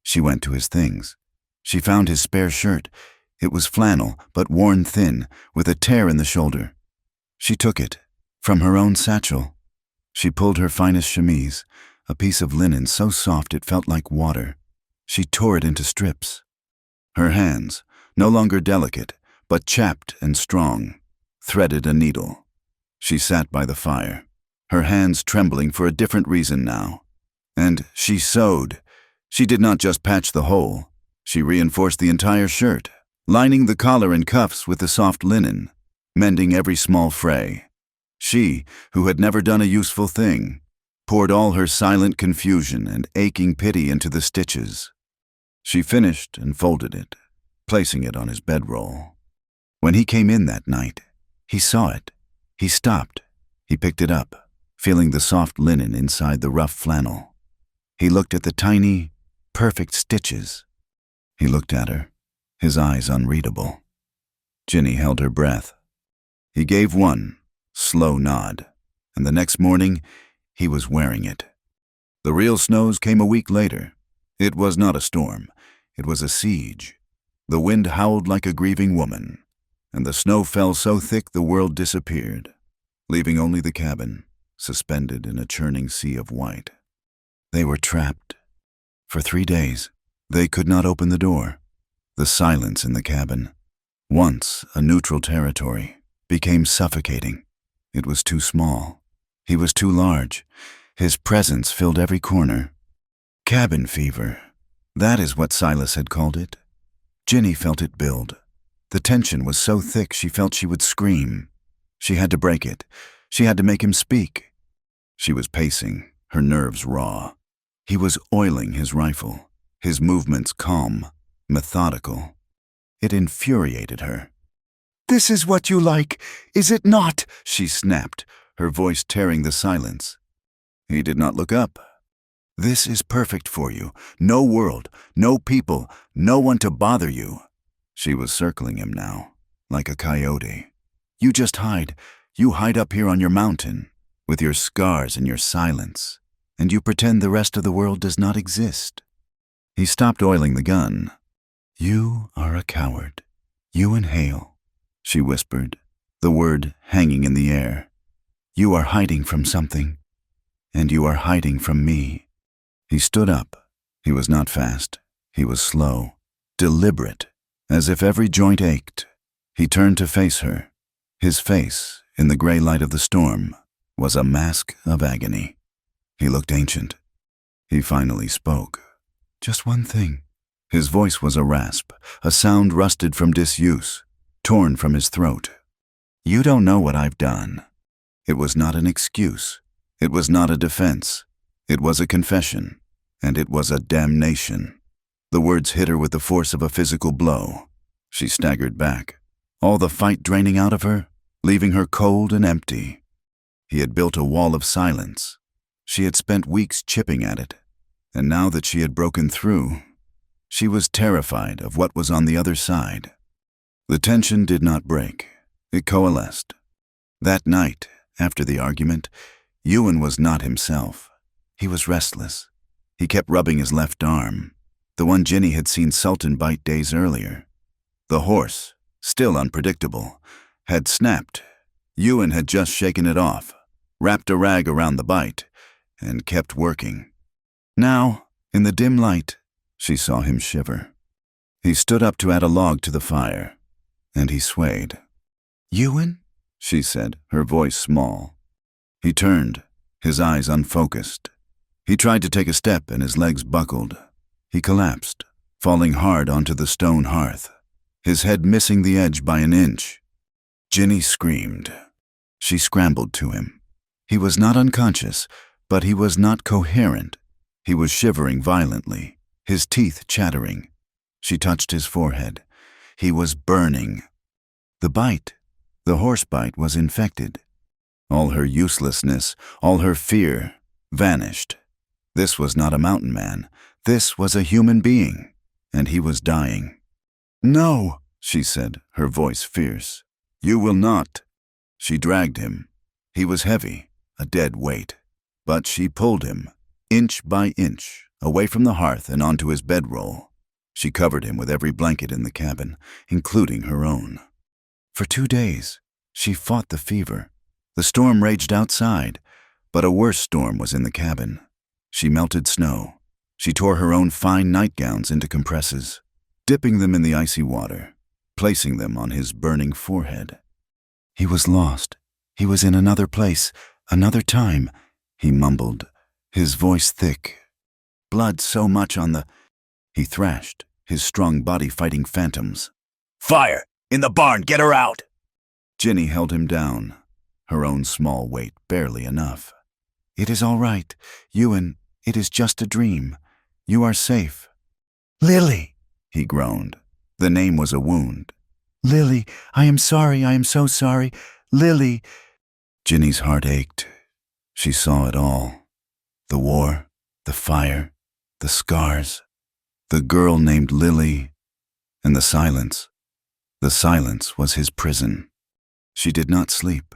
she went to his things. She found his spare shirt. It was flannel, but worn thin, with a tear in the shoulder. She took it, from her own satchel. She pulled her finest chemise, a piece of linen so soft it felt like water. She tore it into strips. Her hands, no longer delicate, but chapped and strong, threaded a needle. She sat by the fire, her hands trembling for a different reason now. And she sewed. She did not just patch the hole. She reinforced the entire shirt, lining the collar and cuffs with the soft linen, mending every small fray. She, who had never done a useful thing, poured all her silent confusion and aching pity into the stitches. She finished and folded it, placing it on his bedroll. When he came in that night, he saw it. He stopped. He picked it up, feeling the soft linen inside the rough flannel. He looked at the tiny, perfect stitches. He looked at her, his eyes unreadable. Ginny held her breath. He gave one slow nod, and the next morning he was wearing it. The real snows came a week later. It was not a storm. It was a siege. The wind howled like a grieving woman, and the snow fell so thick the world disappeared, leaving only the cabin, suspended in a churning sea of white. They were trapped. For 3 days, they could not open the door. The silence in the cabin, once a neutral territory, became suffocating. It was too small. He was too large. His presence filled every corner. Cabin fever. That is what Silas had called it. Ginny felt it build. The tension was so thick she felt she would scream. She had to break it. She had to make him speak. She was pacing, her nerves raw. He was oiling his rifle, his movements calm, methodical. It infuriated her. "This is what you like, is it not?" she snapped, her voice tearing the silence. He did not look up. "This is perfect for you. No world, no people, no one to bother you." She was circling him now, like a coyote. "You just hide. You hide up here on your mountain, with your scars and your silence, and you pretend the rest of the world does not exist." He stopped oiling the gun. "You are a coward. You and Hale," she whispered, the word hanging in the air. "You are hiding from something, and you are hiding from me." He stood up. He was not fast. He was slow, deliberate, as if every joint ached. He turned to face her. His face, in the gray light of the storm, was a mask of agony. He looked ancient. He finally spoke. "Just one thing." His voice was a rasp, a sound rusted from disuse, torn from his throat. "You don't know what I've done." It was not an excuse. It was not a defense. It was a confession, and it was a damnation. The words hit her with the force of a physical blow. She staggered back, all the fight draining out of her, leaving her cold and empty. He had built a wall of silence. She had spent weeks chipping at it, and now that she had broken through, she was terrified of what was on the other side. The tension did not break. It coalesced. That night, after the argument, Ewan was not himself. He was restless. He kept rubbing his left arm, the one Ginny had seen Sultan bite days earlier. The horse, still unpredictable, had snapped. Ewan had just shaken it off, wrapped a rag around the bite, and kept working. Now, in the dim light, she saw him shiver. He stood up to add a log to the fire, and he swayed. "Ewan?" she said, her voice small. He turned, his eyes unfocused. He tried to take a step and his legs buckled. He collapsed, falling hard onto the stone hearth, his head missing the edge by an inch. Ginny screamed. She scrambled to him. He was not unconscious, but he was not coherent. He was shivering violently, his teeth chattering. She touched his forehead. He was burning. The bite, the horse bite, was infected. All her uselessness, all her fear, vanished. This was not a mountain man. This was a human being, and he was dying. "No," she said, her voice fierce. "You will not." She dragged him. He was heavy, a dead weight, but she pulled him, inch by inch, away from the hearth and onto his bedroll. She covered him with every blanket in the cabin, including her own. For 2 days, she fought the fever. The storm raged outside, but a worse storm was in the cabin. She melted snow. She tore her own fine nightgowns into compresses, dipping them in the icy water, placing them on his burning forehead. He was lost. He was in another place, another time, he mumbled, his voice thick. Blood so much on the... He thrashed, his strong body fighting phantoms. "Fire! In the barn! Get her out!" Ginny held him down, her own small weight barely enough. "It is all right, Ewan. It is just a dream. You are safe." "Lily!" he groaned. The name was a wound. "Lily, I am sorry, I am so sorry. Lily!" Ginny's heart ached. She saw it all. The war, the fire, the scars, the girl named Lily, and the silence. The silence was his prison. She did not sleep.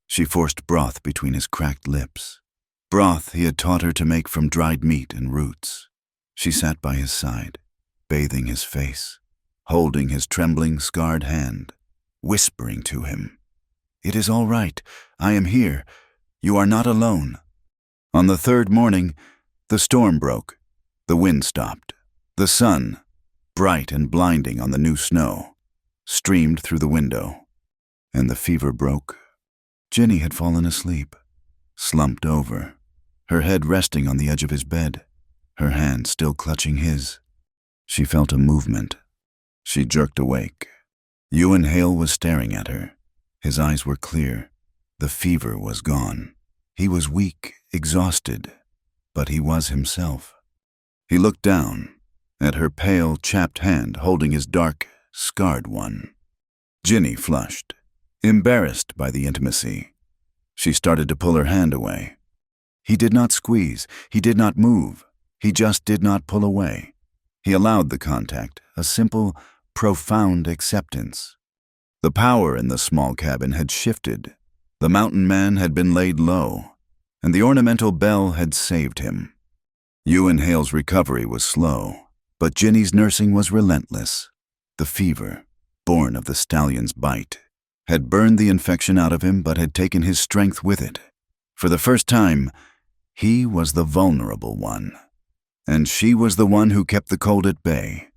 She forced broth between his cracked lips. Broth he had taught her to make from dried meat and roots. She sat by his side, bathing his face, holding his trembling, scarred hand, whispering to him, "It is all right. I am here. You are not alone." On the 3rd morning, the storm broke. The wind stopped. The sun, bright and blinding on the new snow, streamed through the window, and the fever broke. Ginny had fallen asleep, slumped over, her head resting on the edge of his bed, her hand still clutching his. She felt a movement. She jerked awake. Ewan Hale was staring at her. His eyes were clear. The fever was gone. He was weak, exhausted, but he was himself. He looked down at her pale, chapped hand holding his dark, scarred one. Ginny flushed, embarrassed by the intimacy. She started to pull her hand away. He did not squeeze. He did not move. He just did not pull away. He allowed the contact, a simple, profound acceptance. The power in the small cabin had shifted. The mountain man had been laid low, and the ornamental bell had saved him. Ewan Hale's recovery was slow, but Ginny's nursing was relentless. The fever, born of the Stallion's bite, had burned the infection out of him but had taken his strength with it. For the first time, he was the vulnerable one, and she was the one who kept the cold at bay.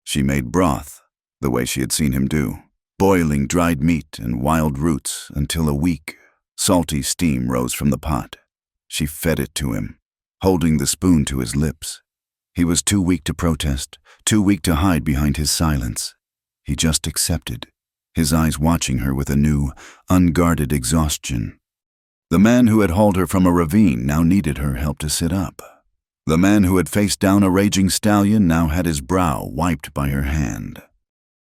She made broth, the way she had seen him do, boiling dried meat and wild roots until a weak, salty steam rose from the pot. She fed it to him, holding the spoon to his lips. He was too weak to protest, too weak to hide behind his silence. He just accepted, his eyes watching her with a new, unguarded exhaustion. The man who had hauled her from a ravine now needed her help to sit up. The man who had faced down a raging stallion now had his brow wiped by her hand.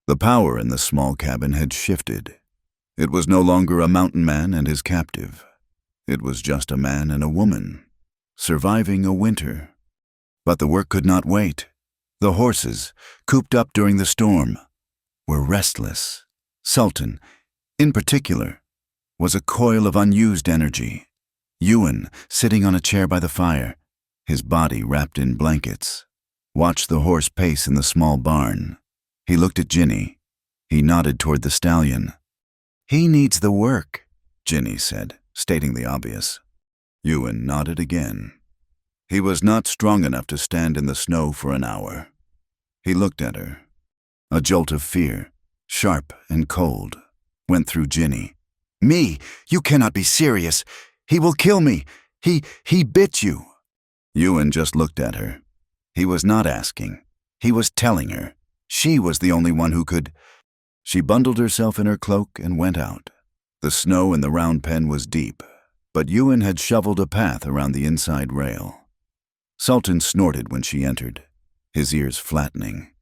The power in the small cabin had shifted. It was no longer a mountain man and his captive. It was just a man and a woman, surviving a winter. But the work could not wait. The horses, cooped up during the storm, were restless. Sultan, in particular, was a coil of unused energy. Ewan, sitting on a chair by the fire, his body wrapped in blankets, watched the horse pace in the small barn. He looked at Ginny. He nodded toward the stallion. "He needs the work," Ginny said, stating the obvious. Ewan nodded again. He was not strong enough to stand in the snow for an hour. He looked at her. A jolt of fear, sharp and cold, went through Ginny. "Me? You cannot be serious. He will kill me. He bit you." Ewan just looked at her. He was not asking. He was telling her. She was the only one who could. She bundled herself in her cloak and went out. The snow in the round pen was deep, but Ewan had shoveled a path around the inside rail. Sultan snorted when she entered, his ears flattening.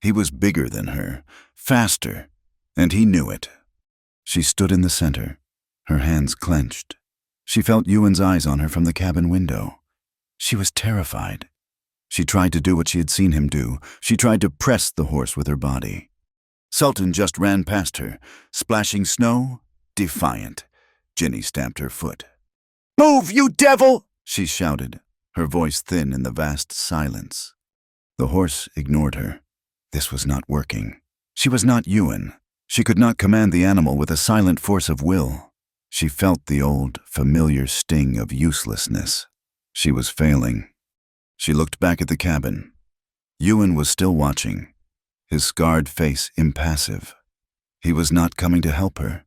He was bigger than her, faster, and he knew it. She stood in the center, her hands clenched. She felt Ewan's eyes on her from the cabin window. She was terrified. She tried to do what she had seen him do. She tried to press the horse with her body. Sultan just ran past her, splashing snow, defiant. Ginny stamped her foot. "Move, you devil!" she shouted. her voice thin in the vast silence. The horse ignored her. This was not working. She was not Ewan. She could not command the animal with a silent force of will. She felt the old, familiar sting of uselessness. She was failing. She looked back at the cabin. Ewan was still watching, his scarred face impassive. He was not coming to help her.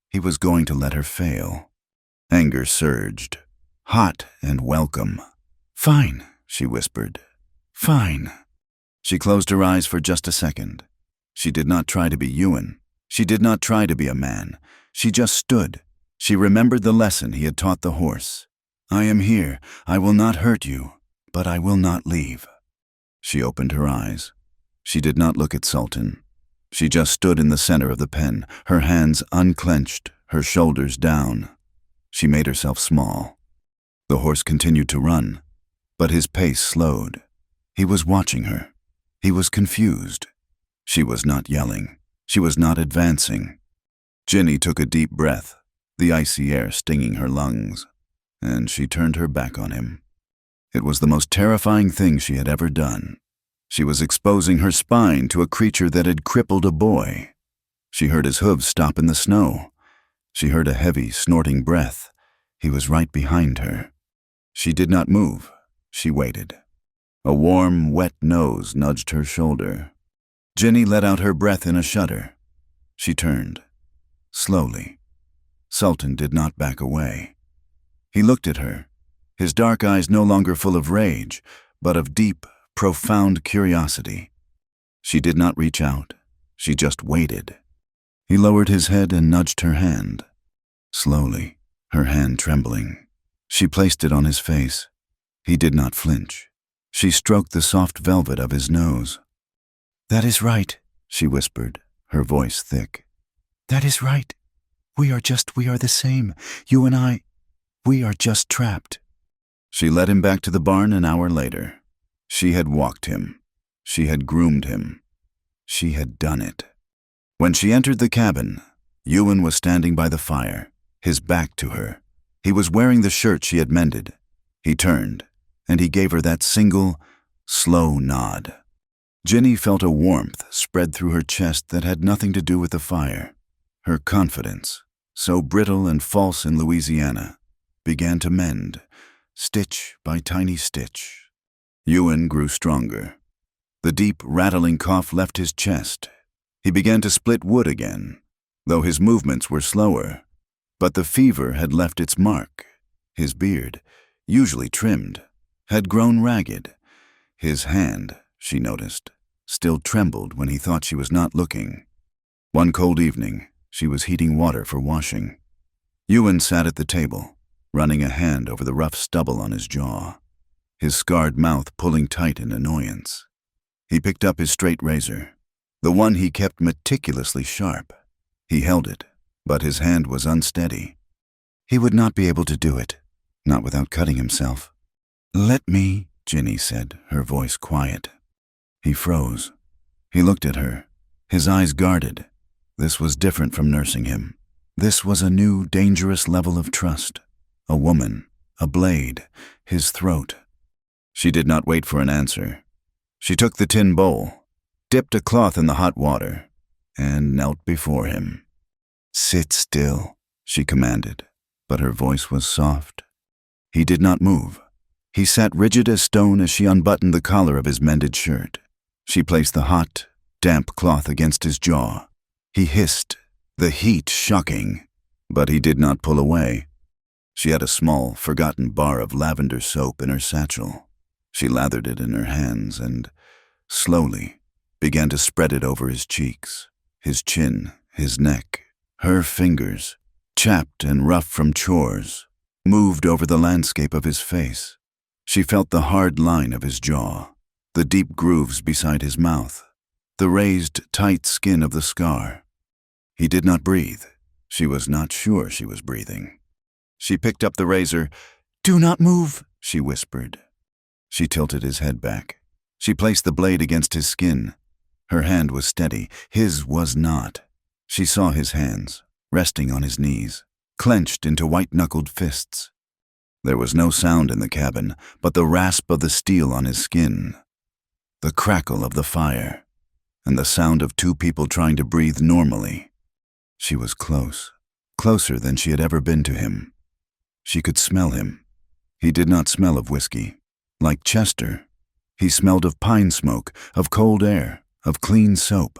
He was going to let her fail. Anger surged, hot and welcome. "Fine," she whispered. "Fine." She closed her eyes for just a second. She did not try to be Ewan. She did not try to be a man. She just stood. She remembered the lesson he had taught the horse. "I am here. I will not hurt you, but I will not leave." She opened her eyes. She did not look at Sultan. She just stood in the center of the pen, her hands unclenched, her shoulders down. She made herself small. The horse continued to run, but his pace slowed. He was watching her. He was confused. She was not yelling. She was not advancing. Ginny took a deep breath, the icy air stinging her lungs, and she turned her back on him. It was the most terrifying thing she had ever done. She was exposing her spine to a creature that had crippled a boy. She heard his hooves stop in the snow. She heard a heavy, snorting breath. He was right behind her. She did not move. She waited. A warm, wet nose nudged her shoulder. Ginny let out her breath in a shudder. She turned. Slowly. Sultan did not back away. He looked at her, his dark eyes no longer full of rage, but of deep, profound curiosity. She did not reach out. She just waited. He lowered his head and nudged her hand. Slowly, her hand trembling. She placed it on his face. He did not flinch. She stroked the soft velvet of his nose. "That is right," she whispered, her voice thick. "That is right. We are the same. You and I, we are just trapped." She led him back to the barn an hour later. She had walked him. She had groomed him. She had done it. When she entered the cabin, Ewan was standing by the fire, his back to her. He was wearing the shirt she had mended. He turned, and he gave her that single, slow nod. Ginny felt a warmth spread through her chest that had nothing to do with the fire. Her confidence, so brittle and false in Louisiana, began to mend, stitch by tiny stitch. Ewan grew stronger. The deep, rattling cough left his chest. He began to split wood again, though his movements were slower. But the fever had left its mark. His beard, usually trimmed, had grown ragged. His hand, she noticed, still trembled when he thought she was not looking. One cold evening, she was heating water for washing. Ewan sat at the table, running a hand over the rough stubble on his jaw, his scarred mouth pulling tight in annoyance. He picked up his straight razor, the one he kept meticulously sharp. He held it, but his hand was unsteady. He would not be able to do it, not without cutting himself. "Let me," Ginny said, her voice quiet. He froze. He looked at her, his eyes guarded. This was different from nursing him. This was a new, dangerous level of trust. A woman, a blade, his throat. She did not wait for an answer. She took the tin bowl, dipped a cloth in the hot water, and knelt before him. "Sit still," she commanded, but her voice was soft. He did not move. He sat rigid as stone as she unbuttoned the collar of his mended shirt. She placed the hot, damp cloth against his jaw. He hissed, the heat shocking, but he did not pull away. She had a small, forgotten bar of lavender soap in her satchel. She lathered it in her hands and, slowly, began to spread it over his cheeks, his chin, his neck. Her fingers, chapped and rough from chores, moved over the landscape of his face. She felt the hard line of his jaw, the deep grooves beside his mouth, the raised, tight skin of the scar. He did not breathe. She was not sure she was breathing. She picked up the razor. "Do not move," she whispered. She tilted his head back. She placed the blade against his skin. Her hand was steady. His was not. She saw his hands, resting on his knees, clenched into white-knuckled fists. There was no sound in the cabin but the rasp of the steel on his skin, the crackle of the fire, and the sound of two people trying to breathe normally. She was close, closer than she had ever been to him. She could smell him. He did not smell of whiskey. Like Chester, he smelled of pine smoke, of cold air, of clean soap.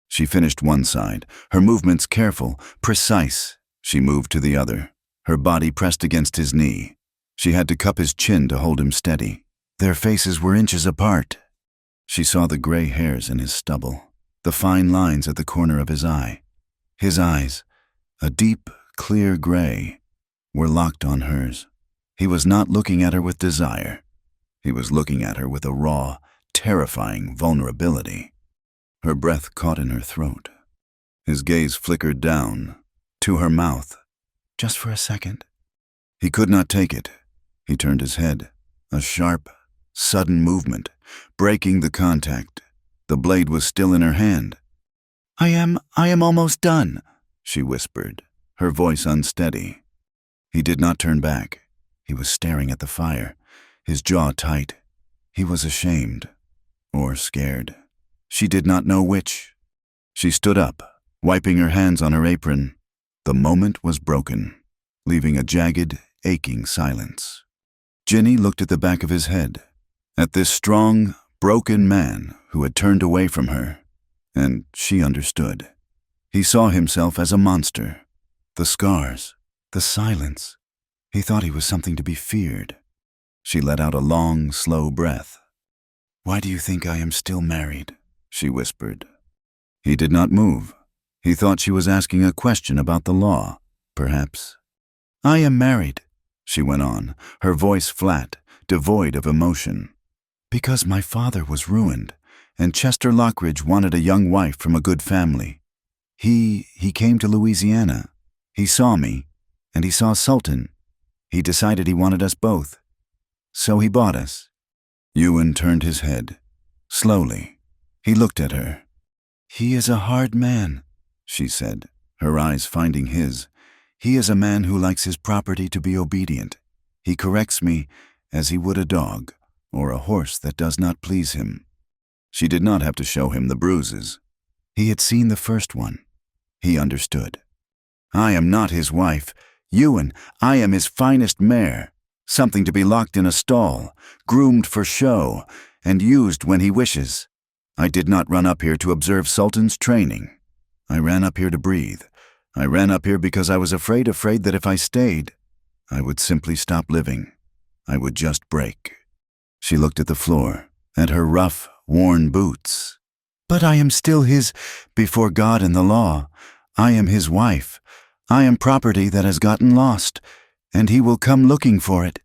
She finished one side, her movements careful, precise. She moved to the other, her body pressed against his knee. She had to cup his chin to hold him steady. Their faces were inches apart. She saw the gray hairs in his stubble, the fine lines at the corner of his eye. His eyes, a deep, clear gray, were locked on hers. He was not looking at her with desire. He was looking at her with a raw, terrifying vulnerability. Her breath caught in her throat. His gaze flickered down, to her mouth, just for a second. He could not take it. He turned his head, a sharp, sudden movement, breaking the contact. The blade was still in her hand. I am almost done," she whispered, her voice unsteady. He did not turn back. He was staring at the fire, his jaw tight. He was ashamed, or scared. She did not know which. She stood up, wiping her hands on her apron. The moment was broken, leaving a jagged, aching silence. Ginny looked at the back of his head, at this strong, broken man who had turned away from her, and she understood. He saw himself as a monster. The scars, the silence. He thought he was something to be feared. She let out a long, slow breath. "Why do you think I am still married?" she whispered. He did not move. He thought she was asking a question about the law, perhaps. "I am married," she went on, her voice flat, devoid of emotion, "because my father was ruined, and Chester Lockridge wanted a young wife from a good family. He came to Louisiana. He saw me, and he saw Sultan. He decided he wanted us both. So he bought us." Ewan turned his head. Slowly, he looked at her. "He is a hard man," she said, her eyes finding his. "He is a man who likes his property to be obedient. He corrects me as he would a dog, or a horse that does not please him." She did not have to show him the bruises. He had seen the first one. He understood. "I am not his wife. Ewan, I am his finest mare, something to be locked in a stall, groomed for show, and used when he wishes. I did not run up here to observe Sultan's training. I ran up here to breathe. I ran up here because I was afraid that if I stayed, I would simply stop living. I would just break." She looked at the floor, at her rough, worn boots. "But I am still his, before God and the law. I am his wife. I am property that has gotten lost, and he will come looking for it."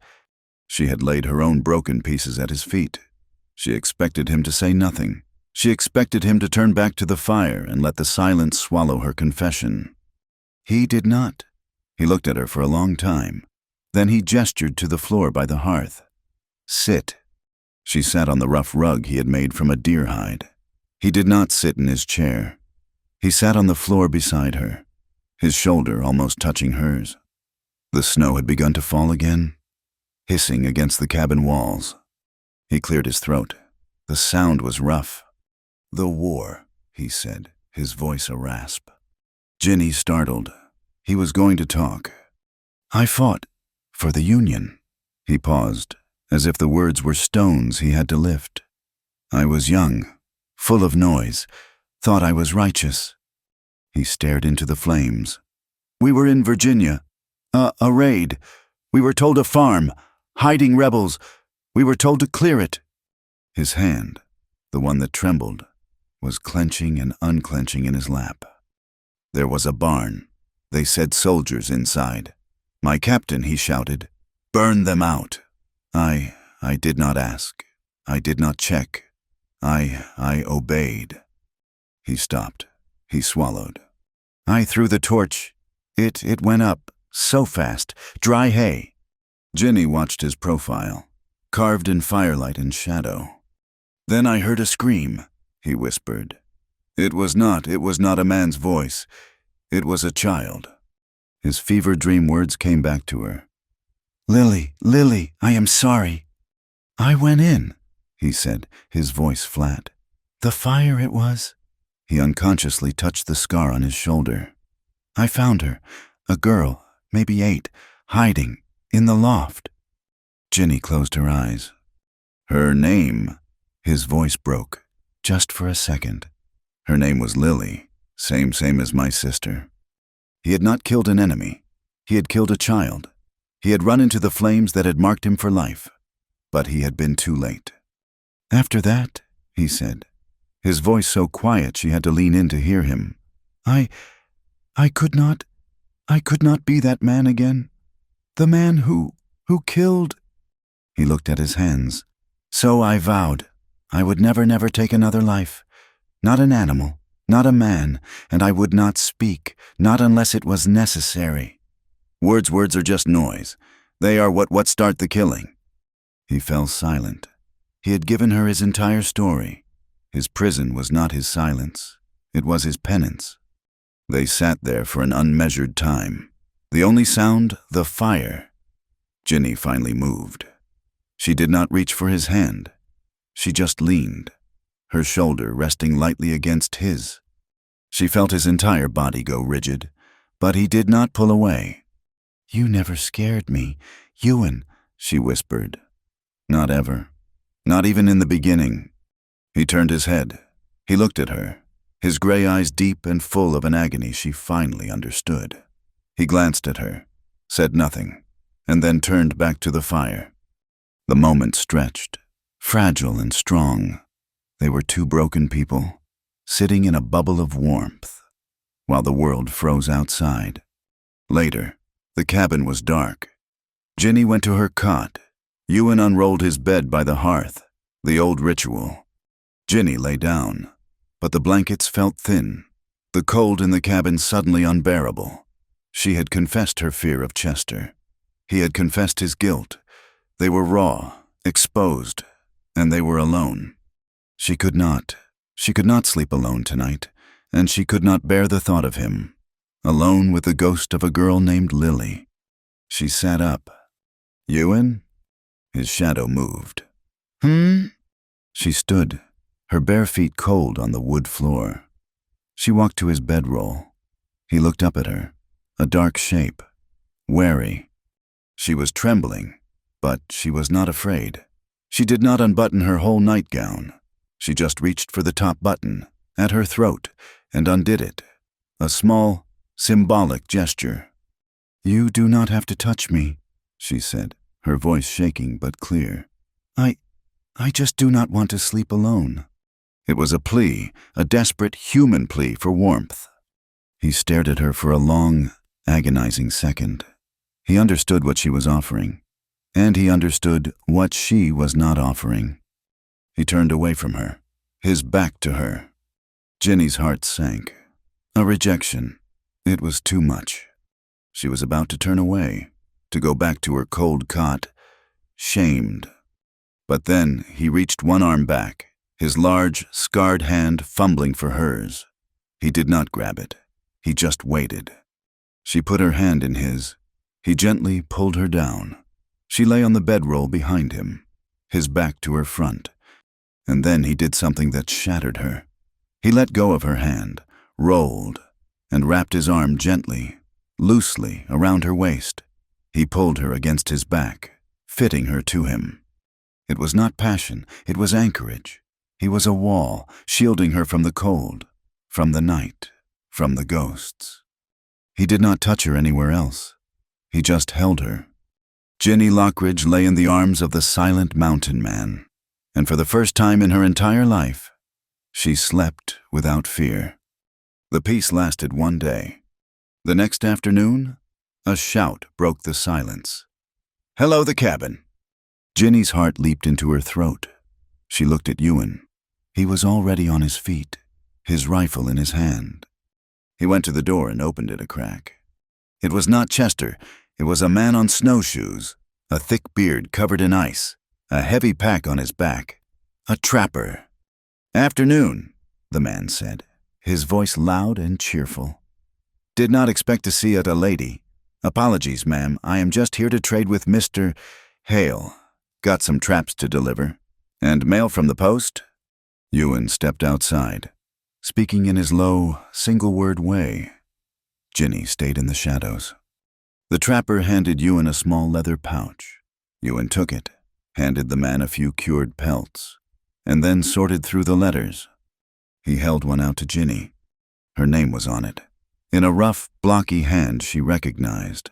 She had laid her own broken pieces at his feet. She expected him to say nothing. She expected him to turn back to the fire and let the silence swallow her confession. He did not. He looked at her for a long time. Then he gestured to the floor by the hearth. "Sit." She sat on the rough rug he had made from a deer hide. He did not sit in his chair. He sat on the floor beside her, his shoulder almost touching hers. The snow had begun to fall again, hissing against the cabin walls. He cleared his throat. The sound was rough. "The war," he said, his voice a rasp. Ginny startled. He was going to talk. "I fought for the Union." He paused, as if the words were stones he had to lift. "I was young, full of noise, thought I was righteous." He stared into the flames. "We were in Virginia. A raid. We were told a farm, hiding rebels. We were told to clear it." His hand, the one that trembled, was clenching and unclenching in his lap. "There was a barn. They said soldiers inside. My captain," he shouted, "burn them out. I did not ask. I did not check. I obeyed." He stopped. He swallowed. "I threw the torch. It went up, so fast, dry hay." Ginny watched his profile, carved in firelight and shadow. "Then I heard a scream," he whispered. It was not a man's voice. It was a child." His fever dream words came back to her. Lily, Lily, I am sorry. I went in, he said, his voice flat. The fire it was. He unconsciously touched the scar on his shoulder. I found her, a girl, maybe 8, hiding, in the loft. Ginny closed her eyes. Her name, his voice broke, just for a second. Her name was Lily, same as my sister. He had not killed an enemy. He had killed a child. He had run into the flames that had marked him for life. But he had been too late. After that, he said, his voice so quiet she had to lean in to hear him, I could not be that man again. The man who killed. He looked at his hands. So I vowed. I would never take another life. Not an animal, not a man, and I would not speak, not unless it was necessary. Words are just noise. They are what start the killing. He fell silent. He had given her his entire story. His prison was not his silence. It was his penance. They sat there for an unmeasured time. The only sound, the fire. Ginny finally moved. She did not reach for his hand. She just leaned, her shoulder resting lightly against his. She felt his entire body go rigid, but he did not pull away. You never scared me, Ewan, she whispered. Not ever. Not even in the beginning. He turned his head. He looked at her, his gray eyes deep and full of an agony she finally understood. He glanced at her, said nothing, and then turned back to the fire. The moment stretched, fragile and strong. They were 2 broken people, sitting in a bubble of warmth, while the world froze outside. Later, the cabin was dark. Ginny went to her cot. Ewan unrolled his bed by the hearth, the old ritual. Ginny lay down, but the blankets felt thin, the cold in the cabin suddenly unbearable. She had confessed her fear of Chester. He had confessed his guilt. They were raw, exposed, and they were alone. She could not sleep alone tonight, and she could not bear the thought of him, alone with the ghost of a girl named Lily. She sat up. Ewan? His shadow moved. She stood, her bare feet cold on the wood floor. She walked to his bedroll. He looked up at her, a dark shape, wary. She was trembling, but she was not afraid. She did not unbutton her whole nightgown. She just reached for the top button, at her throat, and undid it. A small, symbolic gesture. You do not have to touch me, she said, her voice shaking but clear. I just do not want to sleep alone. It was a plea, a desperate human plea for warmth. He stared at her for a long, agonizing second. He understood what she was offering, and he understood what she was not offering. He turned away from her, his back to her. Ginny's heart sank. A rejection. It was too much. She was about to turn away, to go back to her cold cot, shamed. But then he reached one arm back, his large, scarred hand fumbling for hers. He did not grab it. He just waited. She put her hand in his. He gently pulled her down. She lay on the bedroll behind him, his back to her front. And then he did something that shattered her. He let go of her hand, rolled, and wrapped his arm gently, loosely around her waist. He pulled her against his back, fitting her to him. It was not passion, it was anchorage. He was a wall, shielding her from the cold, from the night, from the ghosts. He did not touch her anywhere else. He just held her. Ginny Lockridge lay in the arms of the silent mountain man, and for the first time in her entire life, she slept without fear. The peace lasted one day. The next afternoon, a shout broke the silence. Hello, the cabin. Ginny's heart leaped into her throat. She looked at Ewan. He was already on his feet, his rifle in his hand. He went to the door and opened it a crack. It was not Chester. It was a man on snowshoes, a thick beard covered in ice, a heavy pack on his back. A trapper. Afternoon, the man said, his voice loud and cheerful. Did not expect to see it a lady. Apologies, ma'am. I am just here to trade with Mr. Hale. Got some traps to deliver. And mail from the post? Ewan stepped outside, speaking in his low, single-word way. Ginny stayed in the shadows. The trapper handed Ewan a small leather pouch. Ewan took it, handed the man a few cured pelts, and then sorted through the letters. He held one out to Ginny. Her name was on it. In a rough, blocky hand she recognized.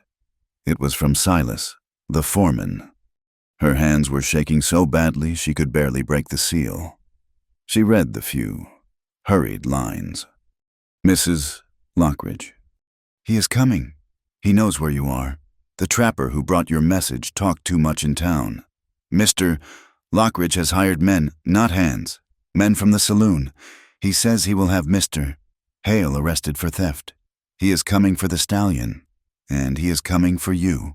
It was from Silas, the foreman. Her hands were shaking so badly she could barely break the seal. She read the few, hurried lines. Mrs. Lockridge. He is coming. He knows where you are. The trapper who brought your message talked too much in town. Mr. Lockridge has hired men, not hands. Men from the saloon. He says he will have Mr. Hale arrested for theft. He is coming for the Stallion, and he is coming for you.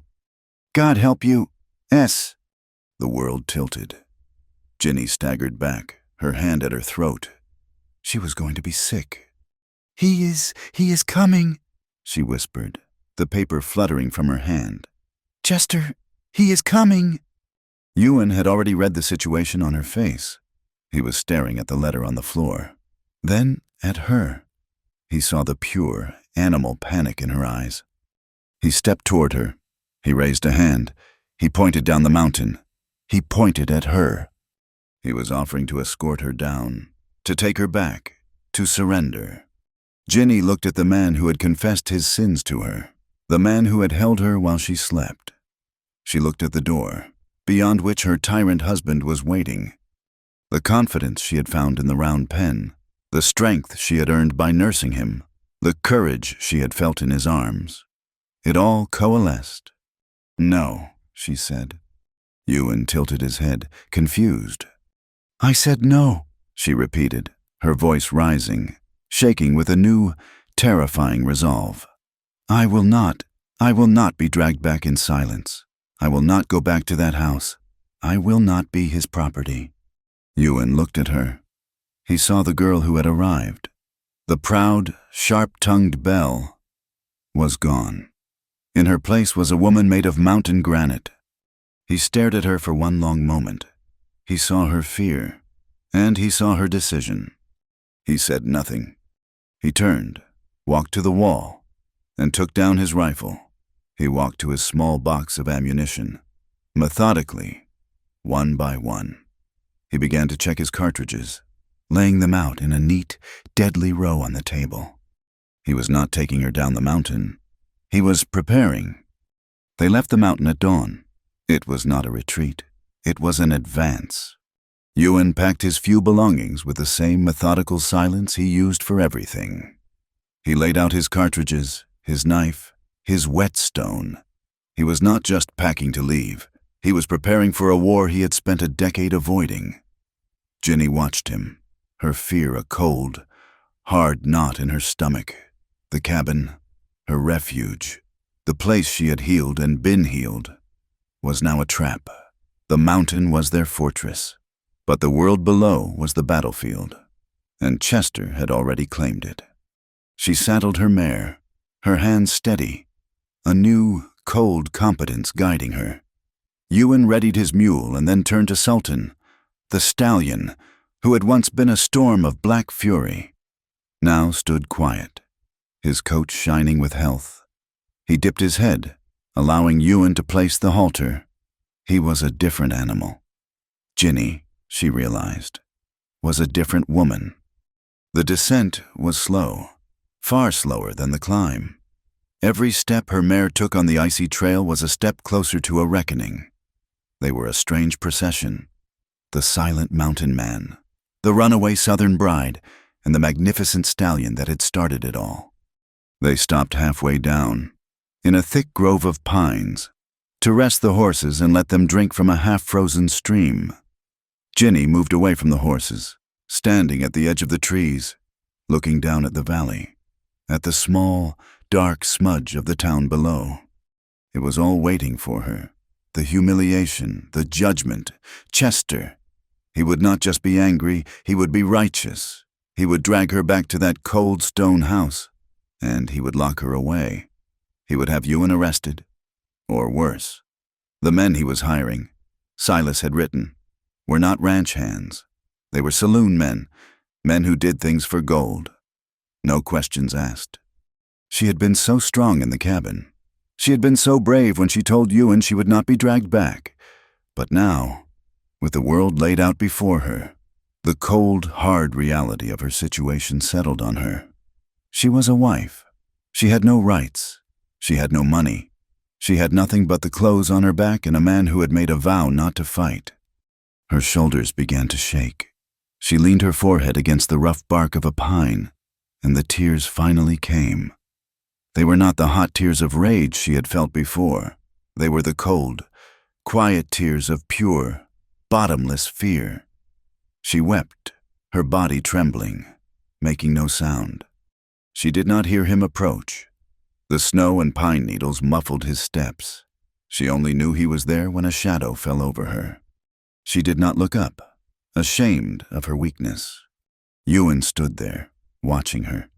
God help you. S. The world tilted. Ginny staggered back, her hand at her throat. She was going to be sick. He is coming, she whispered, the paper fluttering from her hand. Chester, he is coming. Ewan had already read the situation on her face. He was staring at the letter on the floor, then at her. He saw the pure, animal panic in her eyes. He stepped toward her. He raised a hand. He pointed down the mountain. He pointed at her. He was offering to escort her down, to take her back, to surrender. Ginny looked at the man who had confessed his sins to her, the man who had held her while she slept. She looked at the door, beyond which her tyrant husband was waiting. The confidence she had found in the round pen, the strength she had earned by nursing him, the courage she had felt in his arms. It all coalesced. No, she said. Ewan tilted his head, confused. I said no, she repeated, her voice rising, shaking with a new, terrifying resolve. I will not be dragged back in silence. I will not go back to that house. I will not be his property. Ewan looked at her. He saw the girl who had arrived. The proud, sharp-tongued Belle was gone. In her place was a woman made of mountain granite. He stared at her for one long moment. He saw her fear, and he saw her decision. He said nothing. He turned, walked to the wall, and took down his rifle. He walked to his small box of ammunition. Methodically, one by one, he began to check his cartridges, laying them out in a neat, deadly row on the table. He was not taking her down the mountain. He was preparing. They left the mountain at dawn. It was not a retreat. It was an advance. Ewan packed his few belongings with the same methodical silence he used for everything. He laid out his cartridges, his knife, his whetstone. He was not just packing to leave. He was preparing for a war he had spent a decade avoiding. Ginny watched him, her fear a cold, hard knot in her stomach. The cabin, her refuge, the place she had healed and been healed, was now a trap. The mountain was their fortress, but the world below was the battlefield, and Chester had already claimed it. She saddled her mare, her hands steady, a new, cold competence guiding her. Ewan readied his mule and then turned to Sultan, the Stallion, who had once been a storm of black fury, now stood quiet, his coat shining with health. He dipped his head, allowing Ewan to place the halter. He was a different animal. Ginny, she realized, was a different woman. The descent was slow, far slower than the climb. Every step her mare took on the icy trail was a step closer to a reckoning. They were a strange procession. The silent mountain man, the runaway southern bride, and the magnificent stallion that had started it all. They stopped halfway down, in a thick grove of pines, to rest the horses and let them drink from a half-frozen stream. Ginny moved away from the horses, standing at the edge of the trees, looking down at the valley, at the small, dark smudge of the town below. It was all waiting for her. The humiliation, the judgment. Chester. He would not just be angry, he would be righteous. He would drag her back to that cold stone house, and he would lock her away. He would have Ewan arrested, or worse. The men he was hiring, Silas had written, were not ranch hands. They were saloon men, men who did things for gold. No questions asked. She had been so strong in the cabin. She had been so brave when she told Ewan she would not be dragged back. But now, with the world laid out before her, the cold, hard reality of her situation settled on her. She was a wife. She had no rights. She had no money. She had nothing but the clothes on her back and a man who had made a vow not to fight. Her shoulders began to shake. She leaned her forehead against the rough bark of a pine, and the tears finally came. They were not the hot tears of rage she had felt before. They were the cold, quiet tears of pure, bottomless fear. She wept, her body trembling, making no sound. She did not hear him approach. The snow and pine needles muffled his steps. She only knew he was there when a shadow fell over her. She did not look up, ashamed of her weakness. Ewan stood there, watching her.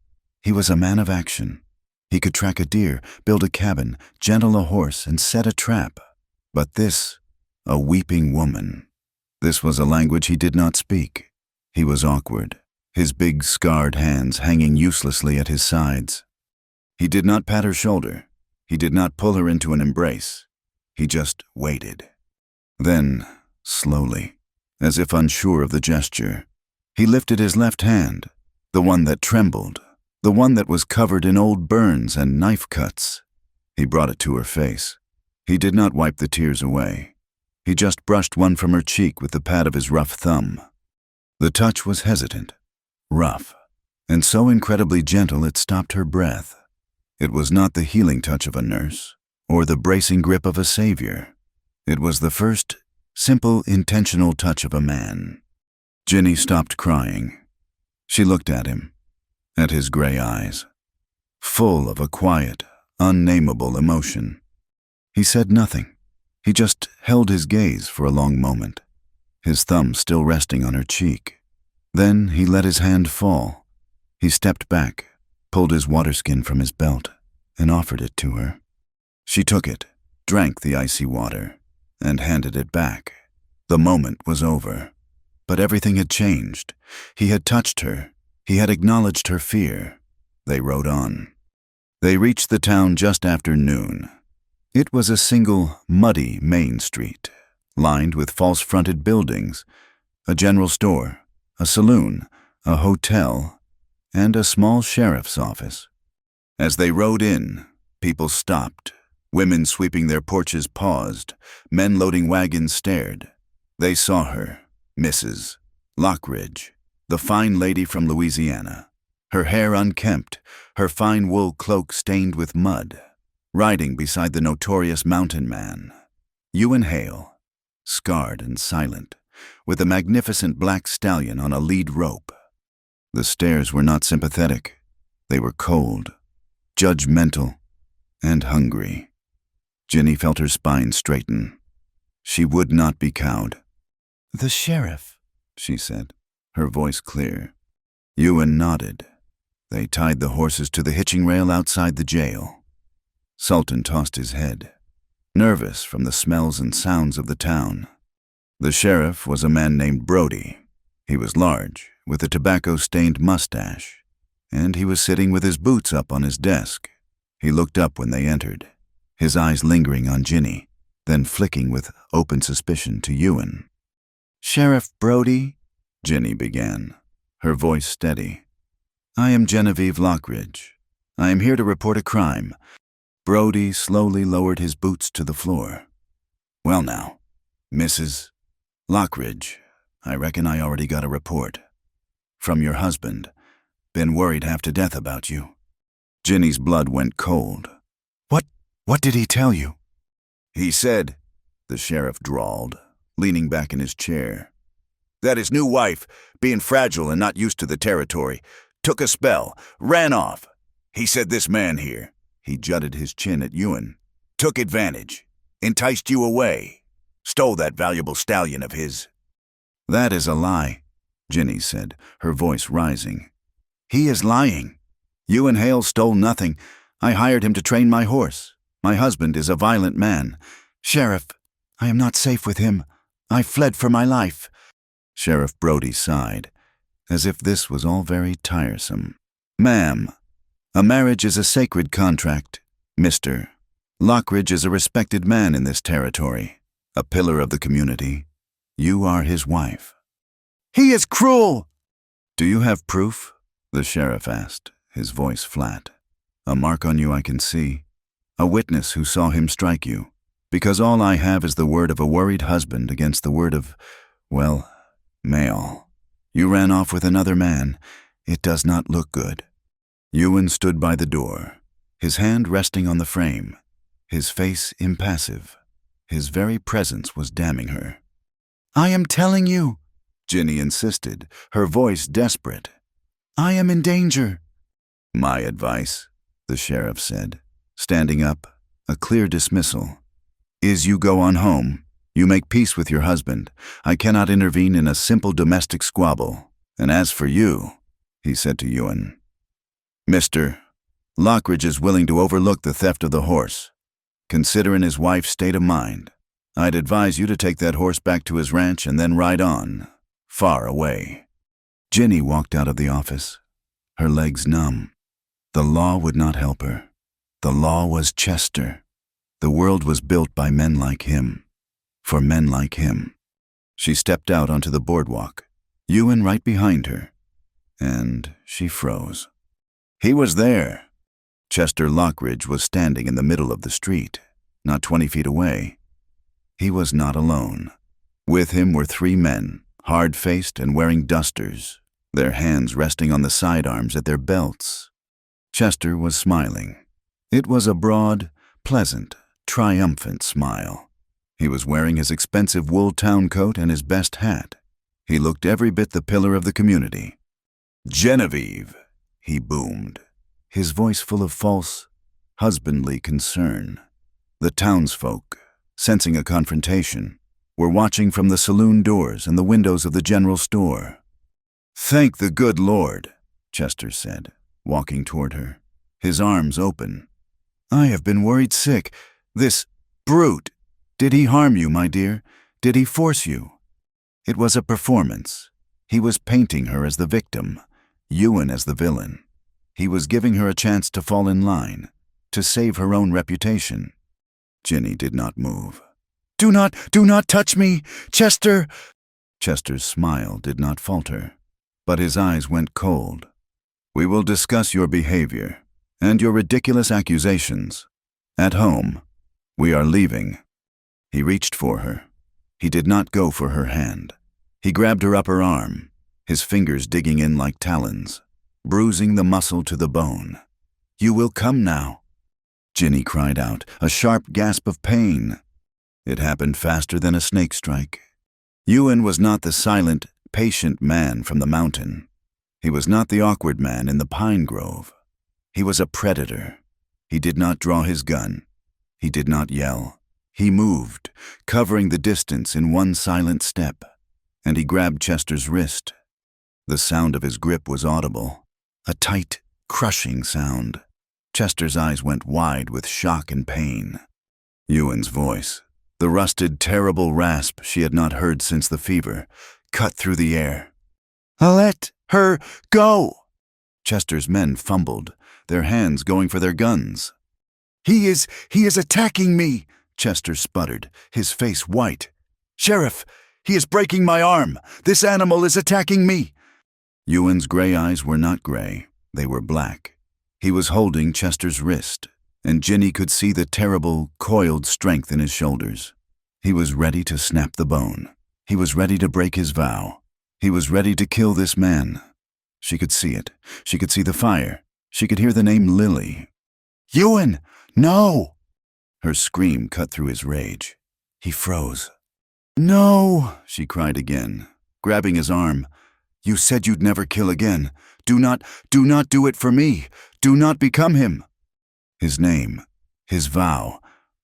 He was a man of action. He could track a deer, build a cabin, gentle a horse, and set a trap. But this, a weeping woman. This was a language he did not speak. He was awkward, his big scarred hands hanging uselessly at his sides. He did not pat her shoulder. He did not pull her into an embrace. He just waited. Then, slowly, as if unsure of the gesture, he lifted his left hand, the one that trembled, the one that was covered in old burns and knife cuts. He brought it to her face. He did not wipe the tears away. He just brushed one from her cheek with the pad of his rough thumb. The touch was hesitant, rough, and so incredibly gentle it stopped her breath. It was not the healing touch of a nurse, or the bracing grip of a savior. It was the first, simple, intentional touch of a man. Ginny stopped crying. She looked at him, at his gray eyes, full of a quiet, unnameable emotion. He said nothing. He just held his gaze for a long moment, his thumb still resting on her cheek. Then he let his hand fall. He stepped back, pulled his waterskin from his belt, and offered it to her. She took it, drank the icy water, and handed it back. The moment was over. But everything had changed. He had touched her. He had acknowledged her fear. They rode on. They reached the town just after noon. It was a single, muddy main street, lined with false-fronted buildings, a general store, a saloon, a hotel, and a small sheriff's office. As they rode in, people stopped. Women sweeping their porches paused. Men loading wagons stared. They saw her, Mrs. Lockridge, the fine lady from Louisiana, her hair unkempt, her fine wool cloak stained with mud, riding beside the notorious mountain man, Ewan Hale, scarred and silent, with a magnificent black stallion on a lead rope. The stares were not sympathetic. They were cold, judgmental, and hungry. Ginny felt her spine straighten. She would not be cowed. "The sheriff," she said, her voice clear. Ewan nodded. They tied the horses to the hitching rail outside the jail. Sultan tossed his head, nervous from the smells and sounds of the town. The sheriff was a man named Brody. He was large, with a tobacco-stained mustache, and he was sitting with his boots up on his desk. He looked up when they entered, his eyes lingering on Ginny, then flicking with open suspicion to Ewan. "Sheriff Brody," Ginny began, her voice steady. "I am Genevieve Lockridge. I am here to report a crime." Brody slowly lowered his boots to the floor. "Well now, Mrs. Lockridge, I reckon I already got a report. From your husband. Been worried half to death about you." Ginny's blood went cold. What did he tell you?" "He said," the sheriff drawled, leaning back in his chair, "that his new wife, being fragile and not used to the territory, took a spell, ran off. He said this man here," he jutted his chin at Ewan, "took advantage, enticed you away, stole that valuable stallion of his." "That is a lie," Ginny said, her voice rising. "He is lying. Ewan Hale stole nothing. I hired him to train my horse. My husband is a violent man. Sheriff, I am not safe with him. I fled for my life." Sheriff Brody sighed, as if this was all very tiresome. "Ma'am, a marriage is a sacred contract. Mr. Lockridge is a respected man in this territory, a pillar of the community. You are his wife." "He is cruel!" "Do you have proof?" the sheriff asked, his voice flat. "A mark on you I can see. A witness who saw him strike you. Because all I have is the word of a worried husband against the word of, well, male. You ran off with another man. It does not look good." Ewan stood by the door, his hand resting on the frame, his face impassive. His very presence was damning her. "I am telling you," Ginny insisted, her voice desperate. "I am in danger." "My advice," the sheriff said, standing up, a clear dismissal, "is you go on home. You make peace with your husband. I cannot intervene in a simple domestic squabble. And as for you," he said to Ewan, "Mr. Lockridge is willing to overlook the theft of the horse. Considering his wife's state of mind, I'd advise you to take that horse back to his ranch and then ride on, far away." Ginny walked out of the office, her legs numb. The law would not help her. The law was Chester. The world was built by men like him, for men like him. She stepped out onto the boardwalk, Ewan right behind her, and she froze. He was there. Chester Lockridge was standing in the middle of the street, not 20 feet away. He was not alone. With him were 3 men, hard-faced and wearing dusters, their hands resting on the sidearms at their belts. Chester was smiling. It was a broad, pleasant, triumphant smile. He was wearing his expensive wool town coat and his best hat. He looked every bit the pillar of the community. "Genevieve," he boomed, his voice full of false, husbandly concern. The townsfolk, sensing a confrontation, were watching from the saloon doors and the windows of the general store. "Thank the good Lord," Chester said, walking toward her, his arms open. "I have been worried sick. This brute, did he harm you, my dear? Did he force you?" It was a performance. He was painting her as the victim, Ewan as the villain. He was giving her a chance to fall in line, to save her own reputation. Ginny did not move. Do not touch me, Chester!" Chester's smile did not falter, but his eyes went cold. "We will discuss your behavior and your ridiculous accusations. At home. We are leaving." He reached for her. He did not go for her hand. He grabbed her upper arm, his fingers digging in like talons, bruising the muscle to the bone. "You will come now." Ginny cried out, a sharp gasp of pain. It happened faster than a snake strike. Ewan was not the silent, patient man from the mountain. He was not the awkward man in the pine grove. He was a predator. He did not draw his gun. He did not yell. He moved, covering the distance in one silent step, and he grabbed Chester's wrist. The sound of his grip was audible, a tight, crushing sound. Chester's eyes went wide with shock and pain. Ewan's voice, the rusted, terrible rasp she had not heard since the fever, cut through the air. "Let her go!" Chester's men fumbled, their hands going for their guns. He is attacking me," Chester sputtered, his face white. "Sheriff, he is breaking my arm. This animal is attacking me." Ewan's gray eyes were not gray, they were black. He was holding Chester's wrist, and Ginny could see the terrible, coiled strength in his shoulders. He was ready to snap the bone. He was ready to break his vow. He was ready to kill this man. She could see it. She could see the fire. She could hear the name Lily. "Ewan, no!" Her scream cut through his rage. He froze. "No!" she cried again, grabbing his arm. "You said you'd never kill again. Do not do it for me. Do not become him." His name, his vow,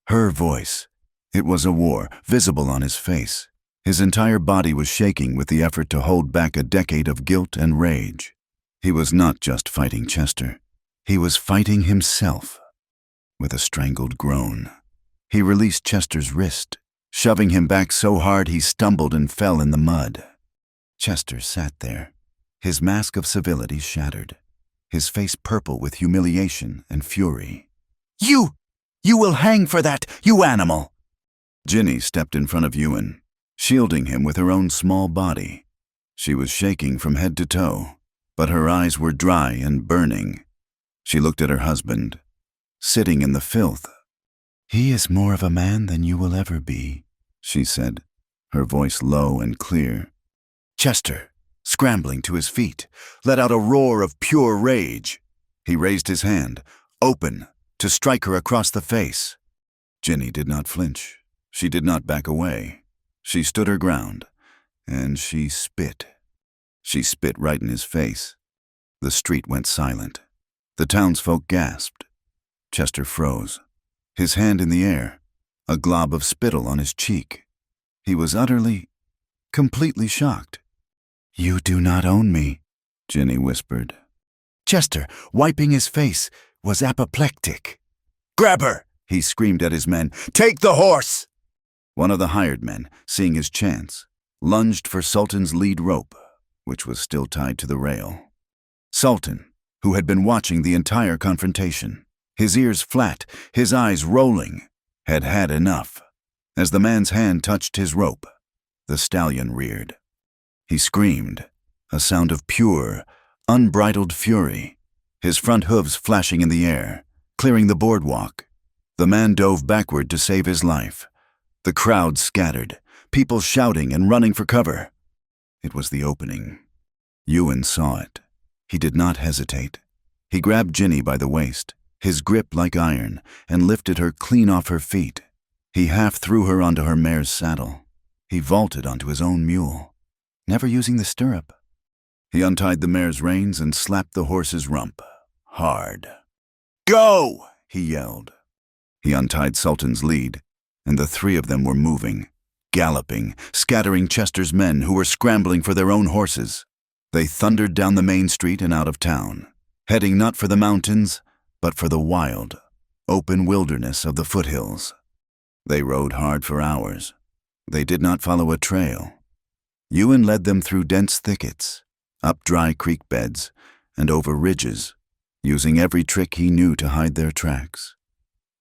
her voice. It was a war, visible on his face. His entire body was shaking with the effort to hold back a decade of guilt and rage. He was not just fighting Chester. He was fighting himself. With a strangled groan, he released Chester's wrist, shoving him back so hard he stumbled and fell in the mud. Chester sat there, his mask of civility shattered, his face purple with humiliation and fury. You will hang for that, you animal! Ginny stepped in front of Ewan, shielding him with her own small body. She was shaking from head to toe, but her eyes were dry and burning. She looked at her husband, sitting in the filth. He is more of a man than you will ever be, she said, her voice low and clear. Chester, scrambling to his feet, let out a roar of pure rage. He raised his hand, open, to strike her across the face. Ginny did not flinch. She did not back away. She stood her ground, and she spit. She spit right in his face. The street went silent. The townsfolk gasped. Chester froze, his hand in the air, a glob of spittle on his cheek. He was utterly, completely shocked. You do not own me, Ginny whispered. Chester, wiping his face, was apoplectic. Grab her, he screamed at his men. Take the horse! One of the hired men, seeing his chance, lunged for Sultan's lead rope, which was still tied to the rail. Sultan, who had been watching the entire confrontation, his ears flat, his eyes rolling, had had enough. As the man's hand touched his rope, the stallion reared. He screamed, a sound of pure, unbridled fury, his front hooves flashing in the air, clearing the boardwalk. The man dove backward to save his life. The crowd scattered, people shouting and running for cover. It was the opening. Ewan saw it. He did not hesitate. He grabbed Ginny by the waist, his grip like iron, and lifted her clean off her feet. He half threw her onto her mare's saddle. He vaulted onto his own mule, never using the stirrup. He untied the mare's reins and slapped the horse's rump, hard. "Go!" he yelled. He untied Sultan's lead, and the three of them were moving, galloping, scattering Chester's men who were scrambling for their own horses. They thundered down the main street and out of town, heading not for the mountains, but for the wild, open wilderness of the foothills. They rode hard for hours. They did not follow a trail. Ewan led them through dense thickets, up dry creek beds, and over ridges, using every trick he knew to hide their tracks.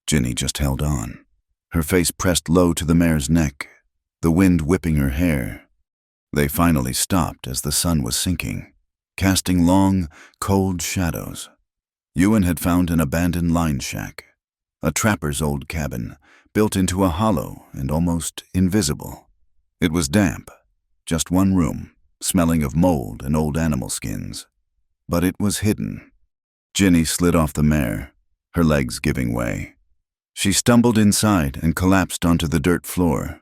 Ginny just held on, her face pressed low to the mare's neck, the wind whipping her hair. They finally stopped as the sun was sinking, casting long, cold shadows. Ewan had found an abandoned line shack, a trapper's old cabin, built into a hollow and almost invisible. It was damp, just one room, smelling of mold and old animal skins. But it was hidden. Ginny slid off the mare, her legs giving way. She stumbled inside and collapsed onto the dirt floor,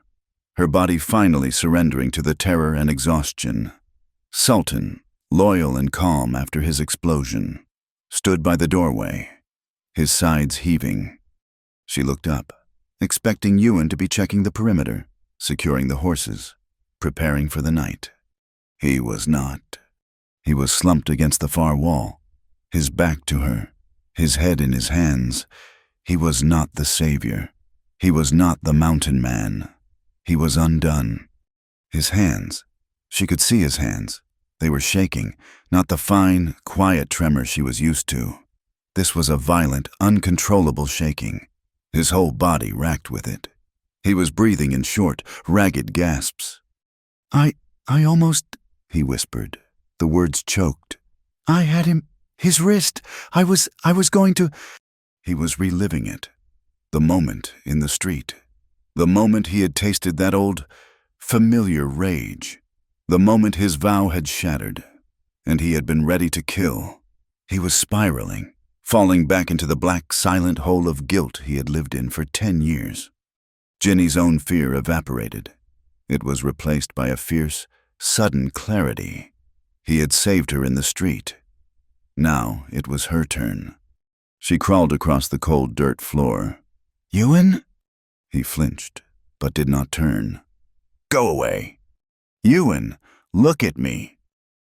her body finally surrendering to the terror and exhaustion. Sultan, loyal and calm after his explosion, stood by the doorway, his sides heaving. She looked up, expecting Ewan to be checking the perimeter, securing the horses, preparing for the night. He was not. He was slumped against the far wall, his back to her, his head in his hands. He was not the savior. He was not the mountain man. He was undone. His hands, she could see his hands. They were shaking, not the fine, quiet tremor she was used to. This was a violent, uncontrollable shaking, his whole body racked with it. He was breathing in short, ragged gasps. I almost, he whispered, the words choked. I had him, his wrist. I was going to. He was reliving it. The moment in the street. The moment he had tasted that old, familiar rage. The moment his vow had shattered, and he had been ready to kill. He was spiraling, falling back into the black, silent hole of guilt he had lived in for 10 years. Ginny's own fear evaporated. It was replaced by a fierce, sudden clarity. He had saved her in the street. Now it was her turn. She crawled across the cold dirt floor. Ewan? He flinched, but did not turn. Go away. Ewan, look at me.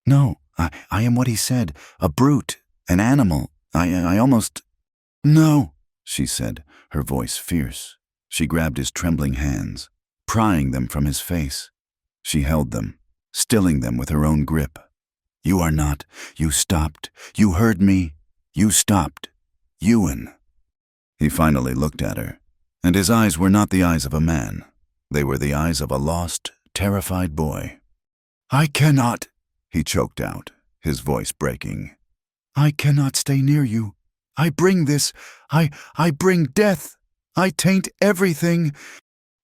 No, I am what he said, a brute, an animal. I almost... No, she said, her voice fierce. She grabbed his trembling hands, prying them from his face. She held them, stilling them with her own grip. You are not. You stopped. You heard me. You stopped. Ewan. He finally looked at her, and his eyes were not the eyes of a man. They were the eyes of a lost, terrified boy. I cannot, he choked out, his voice breaking. I cannot stay near you. I bring this. I bring death. I taint everything.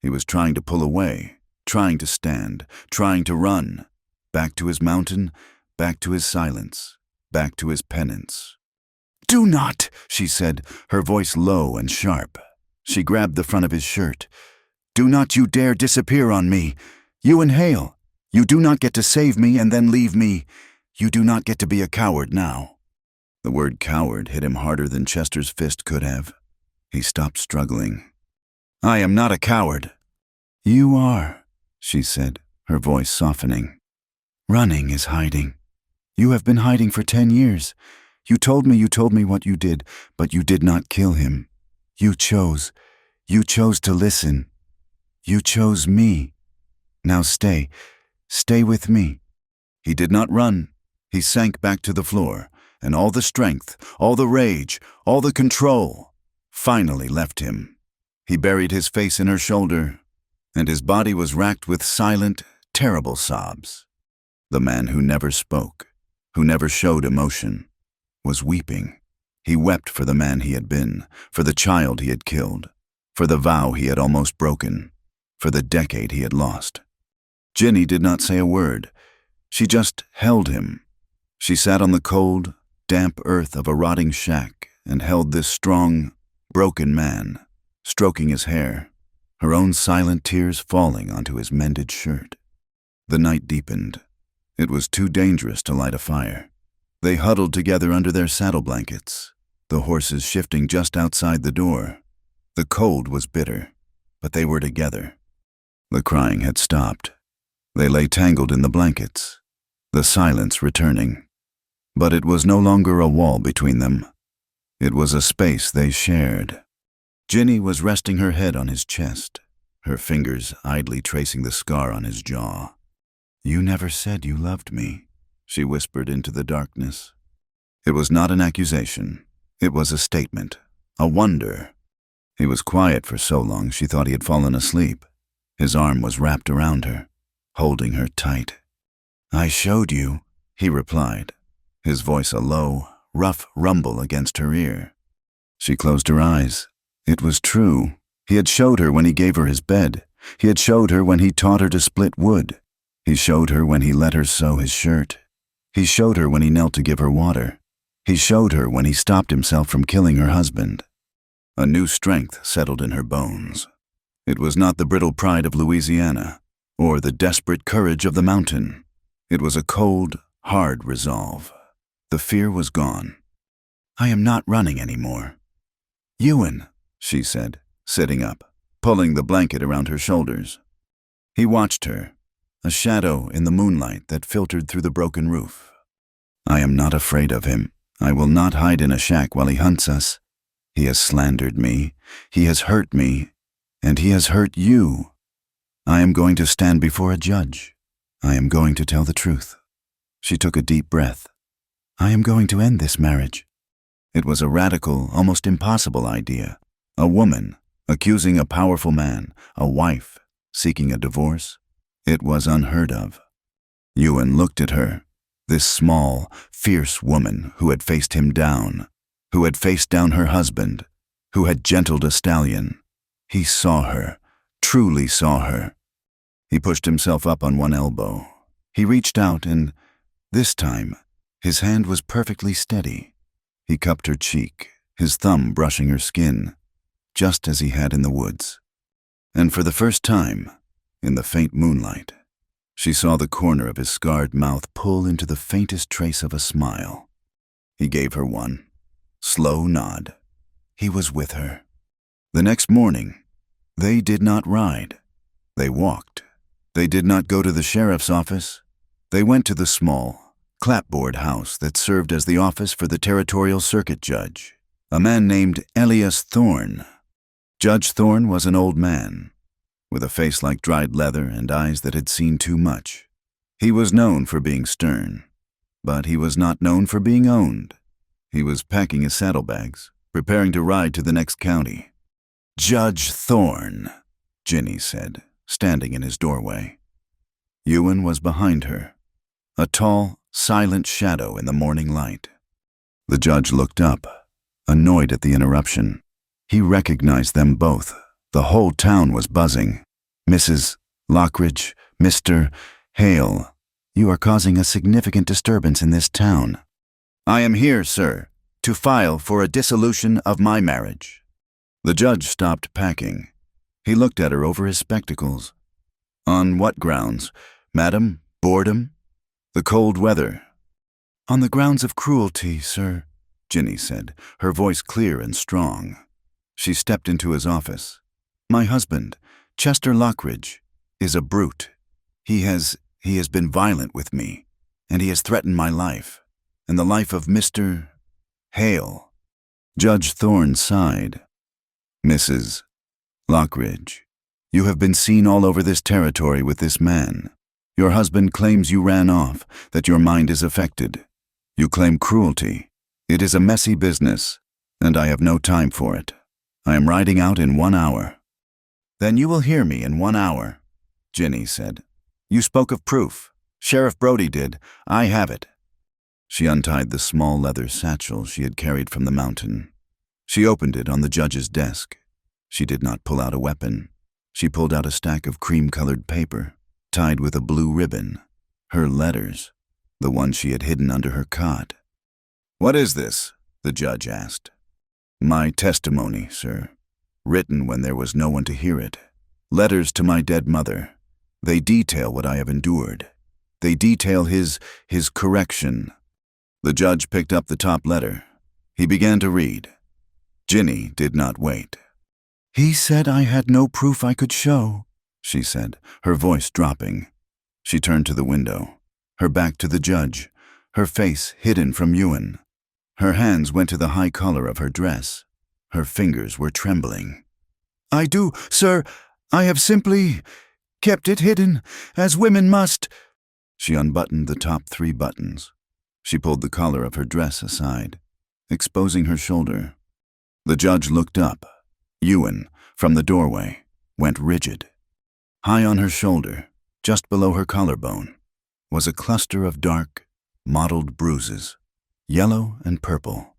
He was trying to pull away, trying to stand, trying to run. Back to his mountain, back to his silence, back to his penance. Do not, she said, her voice low and sharp. She grabbed the front of his shirt. Do not you dare disappear on me. You inhale. You do not get to save me and then leave me. You do not get to be a coward now. The word coward hit him harder than Chester's fist could have. He stopped struggling. I am not a coward. You are, she said, her voice softening. Running is hiding. You have been hiding for 10 years. You told me what you did, but you did not kill him. You chose to listen. You chose me. Now stay with me. He did not run. He sank back to the floor, and all the strength, all the rage, all the control finally left him. He buried his face in her shoulder, and his body was racked with silent, terrible sobs. The man who never spoke, who never showed emotion, was weeping. He wept for the man he had been, for the child he had killed, for the vow he had almost broken, for the decade he had lost. Ginny did not say a word. She just held him. She sat on the cold, damp earth of a rotting shack and held this strong, broken man, stroking his hair, her own silent tears falling onto his mended shirt. The night deepened. It was too dangerous to light a fire. They huddled together under their saddle blankets, the horses shifting just outside the door. The cold was bitter, but they were together. The crying had stopped. They lay tangled in the blankets, the silence returning. But it was no longer a wall between them. It was a space they shared. Ginny was resting her head on his chest, her fingers idly tracing the scar on his jaw. You never said you loved me, she whispered into the darkness. It was not an accusation. It was a statement, a wonder. He was quiet for so long she thought he had fallen asleep. His arm was wrapped around her, holding her tight. I showed you, he replied, his voice a low, rough rumble against her ear. She closed her eyes. It was true. He had showed her when he gave her his bed. He had showed her when he taught her to split wood. He showed her when he let her sew his shirt. He showed her when he knelt to give her water. He showed her when he stopped himself from killing her husband. A new strength settled in her bones. It was not the brittle pride of Louisiana, or the desperate courage of the mountain. It was a cold, hard resolve. The fear was gone. I am not running anymore. Ewan, she said, sitting up, pulling the blanket around her shoulders. He watched her, a shadow in the moonlight that filtered through the broken roof. I am not afraid of him. I will not hide in a shack while he hunts us. He has slandered me. He has hurt me. And he has hurt you. I am going to stand before a judge. I am going to tell the truth. She took a deep breath. I am going to end this marriage. It was a radical, almost impossible idea. A woman accusing a powerful man, a wife seeking a divorce. It was unheard of. Ewan looked at her, this small, fierce woman who had faced him down, who had faced down her husband, who had gentled a stallion. He saw her, truly saw her. He pushed himself up on one elbow. He reached out and, this time, his hand was perfectly steady. He cupped her cheek, his thumb brushing her skin, just as he had in the woods. And for the first time, in the faint moonlight, she saw the corner of his scarred mouth pull into the faintest trace of a smile. He gave her one, slow nod. He was with her. The next morning, they did not ride. They walked. They did not go to the sheriff's office. They went to the small, clapboard house that served as the office for the territorial circuit judge. A man named Elias Thorne. Judge Thorne was an old man, with a face like dried leather and eyes that had seen too much. He was known for being stern, but he was not known for being owned. He was packing his saddlebags, preparing to ride to the next county. "Judge Thorne," Ginny said, standing in his doorway. Ewan was behind her, a tall, silent shadow in the morning light. The judge looked up, annoyed at the interruption. He recognized them both. The whole town was buzzing. "Mrs. Lockridge, Mr. Hale, you are causing a significant disturbance in this town." "I am here, sir, to file for a dissolution of my marriage." The judge stopped packing. He looked at her over his spectacles. "On what grounds, madam? Boredom? The cold weather?" "On the grounds of cruelty, sir," Ginny said, her voice clear and strong. She stepped into his office. "My husband, Chester Lockridge, is a brute. He has been violent with me, and he has threatened my life, and the life of Mr. Hale." Judge Thorne sighed. "Mrs. Lockridge, you have been seen all over this territory with this man. Your husband claims you ran off, that your mind is affected. You claim cruelty. It is a messy business, and I have no time for it. I am riding out in 1 hour." "Then you will hear me in 1 hour," Ginny said. "You spoke of proof. Sheriff Brody did. I have it." She untied the small leather satchel she had carried from the mountain. She opened it on the judge's desk. She did not pull out a weapon. She pulled out a stack of cream-colored paper, tied with a blue ribbon. Her letters, the ones she had hidden under her cot. "What is this?" the judge asked. "My testimony, sir. Written when there was no one to hear it. Letters to my dead mother. They detail what I have endured. They detail his correction." The judge picked up the top letter. He began to read. Ginny did not wait. "He said I had no proof I could show," she said, her voice dropping. She turned to the window, her back to the judge, her face hidden from Ewan. Her hands went to the high collar of her dress. Her fingers were trembling. "I do, sir. I have simply kept it hidden, as women must." She unbuttoned the top 3 buttons. She pulled the collar of her dress aside, exposing her shoulder. The judge looked up. Ewan, from the doorway, went rigid. High on her shoulder, just below her collarbone, was a cluster of dark, mottled bruises, yellow and purple,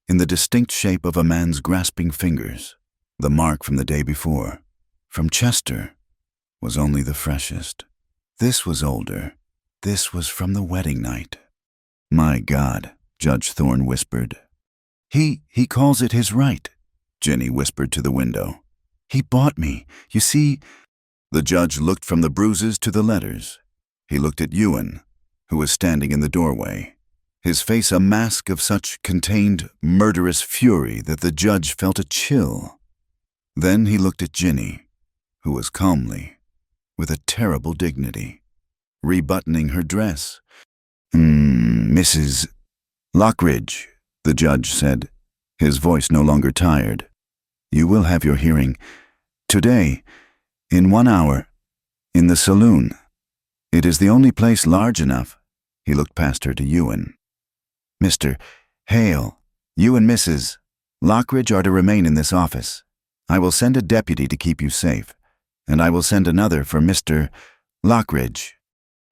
in the distinct shape of a man's grasping fingers. The mark from the day before, from Chester, was only the freshest. This was older. This was from the wedding night. "My God," Judge Thorne whispered. He calls it his right," Ginny whispered to the window. "He bought me, you see." The judge looked from the bruises to the letters. He looked at Ewan, who was standing in the doorway, his face a mask of such contained, murderous fury that the judge felt a chill. Then he looked at Ginny, who was calmly, with a terrible dignity, rebuttoning her dress. "Mrs. Lockridge," the judge said, his voice no longer tired. "You will have your hearing today, in 1 hour, in the saloon. It is the only place large enough." He looked past her to Ewan. "Mr. Hale, you and Mrs. Lockridge are to remain in this office. I will send a deputy to keep you safe, and I will send another for Mr. Lockridge."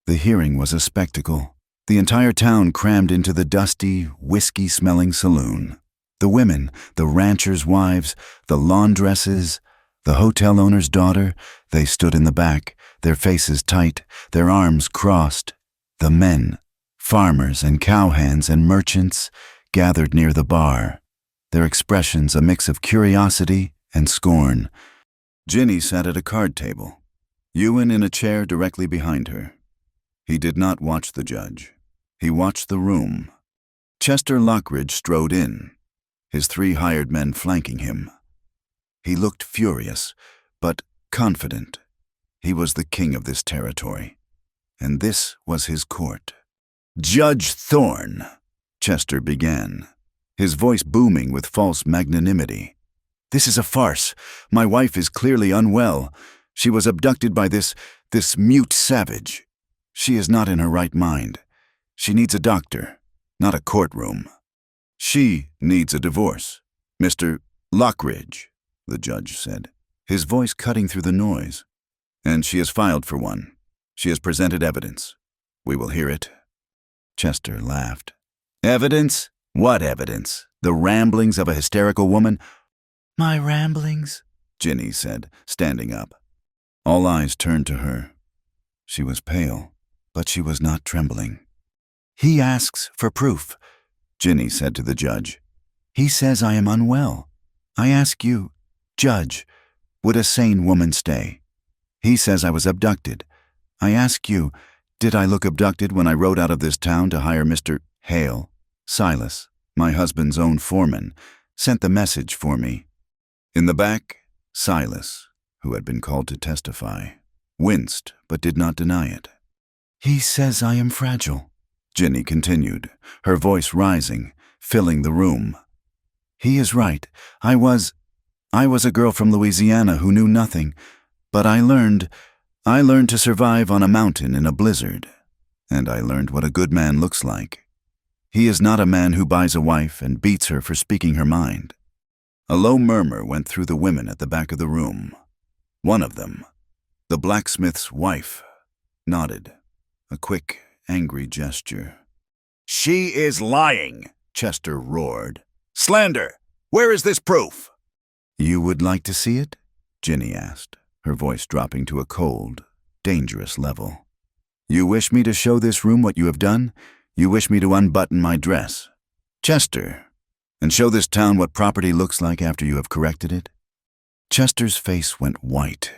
The hearing was a spectacle. The entire town crammed into the dusty, whiskey-smelling saloon. The women, the ranchers' wives, the laundresses, the hotel owner's daughter, they stood in the back, their faces tight, their arms crossed. The men, farmers and cowhands and merchants, gathered near the bar, their expressions a mix of curiosity and scorn. Ginny sat at a card table, Ewan in a chair directly behind her. He did not watch the judge. He watched the room. Chester Lockridge strode in, his 3 hired men flanking him. He looked furious, but confident. He was the king of this territory, and this was his court. "Judge Thorne," Chester began. his voice booming with false magnanimity. "This is a farce. My wife is clearly unwell. She was abducted by this mute savage. She is not in her right mind. She needs a doctor, not a courtroom. She needs a divorce. Mr. Lockridge," the judge said, his voice cutting through the noise. "And she has filed for one. She has presented evidence. We will hear it." Chester laughed. "Evidence? What evidence? The ramblings of a hysterical woman?" "My ramblings?" Ginny said, standing up. All eyes turned to her. She was pale, but she was not trembling. "He asks for proof," Ginny said to the judge. "He says I am unwell. I ask you, Judge, would a sane woman stay? He says I was abducted. I ask you, did I look abducted when I rode out of this town to hire Mr. Hale? Silas, my husband's own foreman, sent the message for me." In the back, Silas, who had been called to testify, winced but did not deny it. "He says I am fragile," Ginny continued, her voice rising, filling the room. "He is right. I was a girl from Louisiana who knew nothing, but I learned to survive on a mountain in a blizzard, and I learned what a good man looks like. He is not a man who buys a wife and beats her for speaking her mind." A low murmur went through the women at the back of the room. One of them, the blacksmith's wife, nodded, a quick, angry gesture. "She is lying," Chester roared. "Slander! Where is this proof?" "You would like to see it?" Ginny asked, her voice dropping to a cold, dangerous level. "You wish me to show this room what you have done? You wish me to unbutton my dress, Chester, and show this town what property looks like after you have corrected it?" Chester's face went white.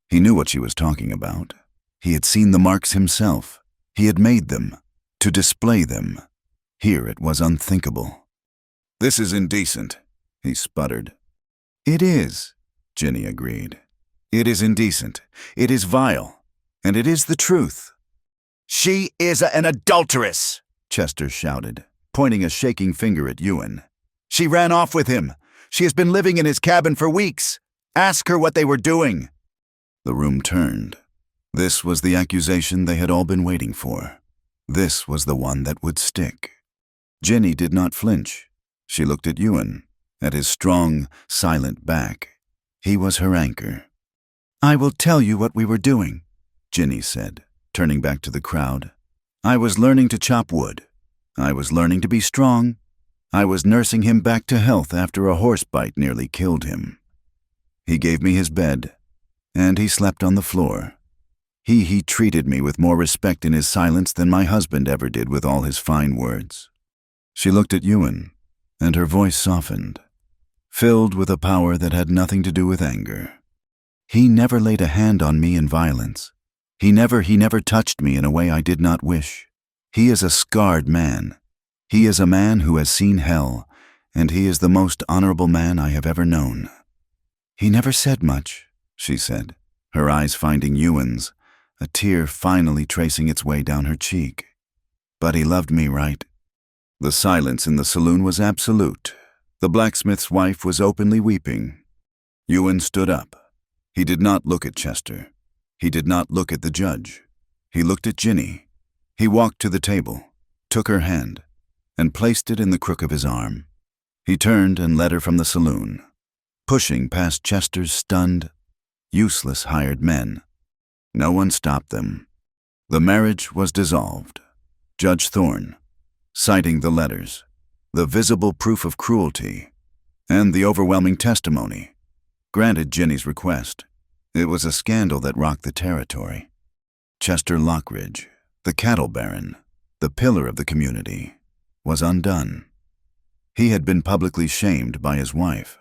He knew what she was talking about. He had seen the marks himself. He had made them, to display them. Here it was unthinkable. "This is indecent," he sputtered. "It is," Ginny agreed. "It is indecent. It is vile. And it is the truth." "She is an adulteress," Chester shouted, pointing a shaking finger at Ewan. "She ran off with him. She has been living in his cabin for weeks. Ask her what they were doing." The room turned. This was the accusation they had all been waiting for. This was the one that would stick. Ginny did not flinch. She looked at Ewan, at his strong, silent back. He was her anchor. "I will tell you what we were doing," Ginny said, turning back to the crowd. "I was learning to chop wood. I was learning to be strong. I was nursing him back to health after a horse bite nearly killed him. He gave me his bed, and he slept on the floor. He treated me with more respect in his silence than my husband ever did with all his fine words." She looked at Ewan, and her voice softened, filled with a power that had nothing to do with anger. "He never laid a hand on me in violence. He never touched me in a way I did not wish. He is a scarred man. He is a man who has seen hell, and he is the most honorable man I have ever known." "He never said much," she said, her eyes finding Ewan's, a tear finally tracing its way down her cheek. "But he loved me right." The silence in the saloon was absolute. The blacksmith's wife was openly weeping. Ewan stood up. He did not look at Chester. He did not look at the judge. He looked at Ginny. He walked to the table, took her hand, and placed it in the crook of his arm. He turned and led her from the saloon, pushing past Chester's stunned, useless hired men. No one stopped them. The marriage was dissolved. Judge Thorne, citing the letters, the visible proof of cruelty, and the overwhelming testimony, granted Ginny's request. It was a scandal that rocked the territory. Chester Lockridge, the cattle baron, the pillar of the community, was undone. He had been publicly shamed by his wife.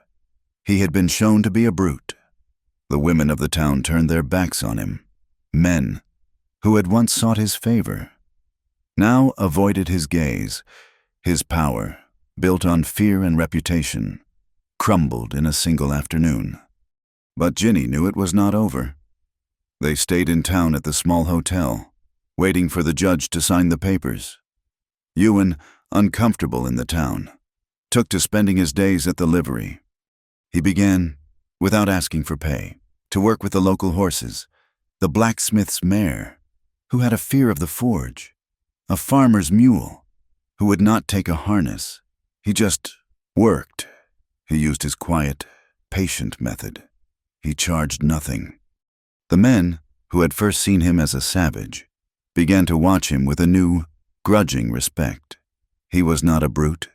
He had been shown to be a brute. The women of the town turned their backs on him. Men, who had once sought his favor, now avoided his gaze. His power, built on fear and reputation, crumbled in a single afternoon. But Ginny knew it was not over. They stayed in town at the small hotel, waiting for the judge to sign the papers. Ewan, uncomfortable in the town, took to spending his days at the livery. He began, without asking for pay, to work with the local horses, the blacksmith's mare, who had a fear of the forge, a farmer's mule, who would not take a harness. He just worked. He used his quiet, patient method. He charged nothing. The men, who had first seen him as a savage, began to watch him with a new, grudging respect. He was not a brute.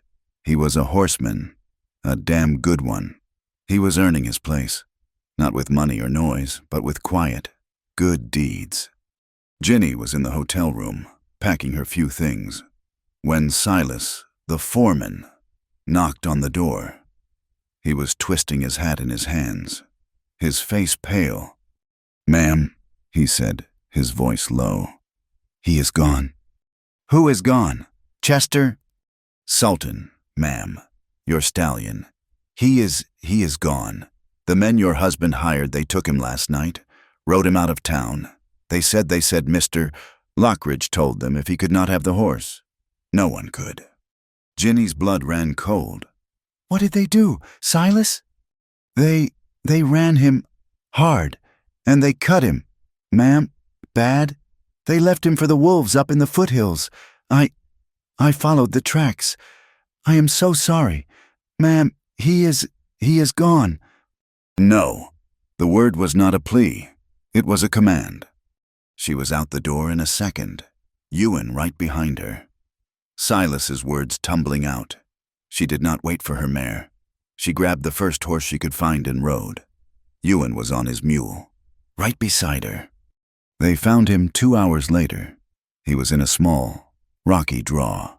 He was a horseman, a damn good one. He was earning his place, not with money or noise, but with quiet, good deeds. Ginny was in the hotel room, packing her few things, when Silas, the foreman, knocked on the door. He was twisting his hat in his hands, his face pale. "Ma'am," he said, his voice low. "He is gone." "Who is gone? Chester?" "Sultan, ma'am, your stallion. He is gone. The men your husband hired, they took him last night, rode him out of town. They said Mr. Lockridge told them if he could not have the horse. No one could." Ginny's blood ran cold. "What did they do, Silas?" They ran him hard, and they cut him, ma'am, bad. They left him for the wolves up in the foothills. I followed the tracks. I am so sorry. Ma'am, he is gone." No. The word was not a plea. It was a command. She was out the door in a second, Ewan right behind her. Silas's words tumbling out. She did not wait for her mare. She grabbed the first horse she could find and rode. Ewan was on his mule, right beside her. They found him 2 hours later. He was in a small, rocky draw.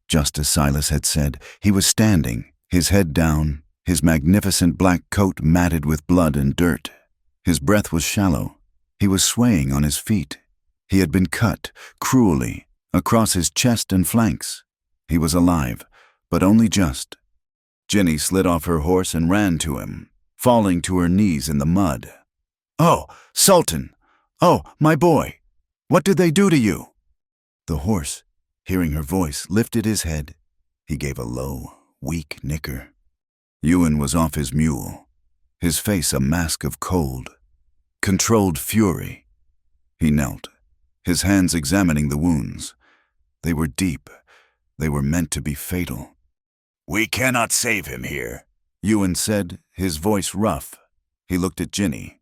Just as Silas had said, he was standing, his head down, his magnificent black coat matted with blood and dirt. His breath was shallow. He was swaying on his feet. He had been cut, cruelly, across his chest and flanks. He was alive, but only just. Ginny slid off her horse and ran to him, falling to her knees in the mud. "Oh, Sultan! Oh, my boy! What did they do to you?" The horse, hearing her voice, lifted his head. He gave a low, weak nicker. Ewan was off his mule, his face a mask of cold, controlled fury. He knelt, his hands examining the wounds. They were deep. They were meant to be fatal. "We cannot save him here," Ewan said, his voice rough. He looked at Ginny.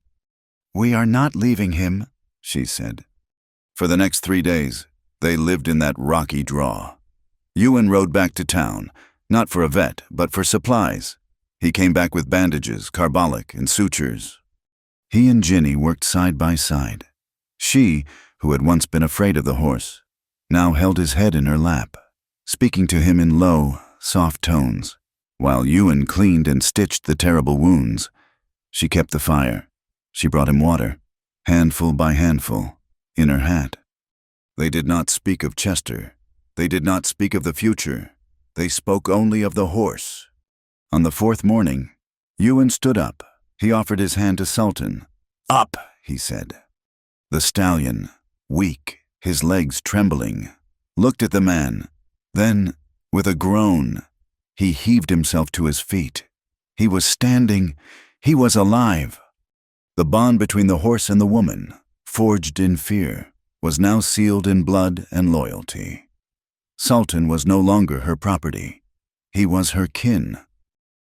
"We are not leaving him," she said. For the next 3 days, they lived in that rocky draw. Ewan rode back to town, not for a vet, but for supplies. He came back with bandages, carbolic, and sutures. He and Ginny worked side by side. She, who had once been afraid of the horse, now held his head in her lap, speaking to him in low, soft tones, while Ewan cleaned and stitched the terrible wounds. She kept the fire. She brought him water, handful by handful, in her hat. They did not speak of Chester. They did not speak of the future. They spoke only of the horse. On the 4th morning, Ewan stood up. He offered his hand to Sultan. "Up," he said. The stallion, weak, his legs trembling, looked at the man. Then, with a groan, he heaved himself to his feet. He was standing. He was alive. The bond between the horse and the woman, forged in fear, was now sealed in blood and loyalty. Sultan was no longer her property. He was her kin.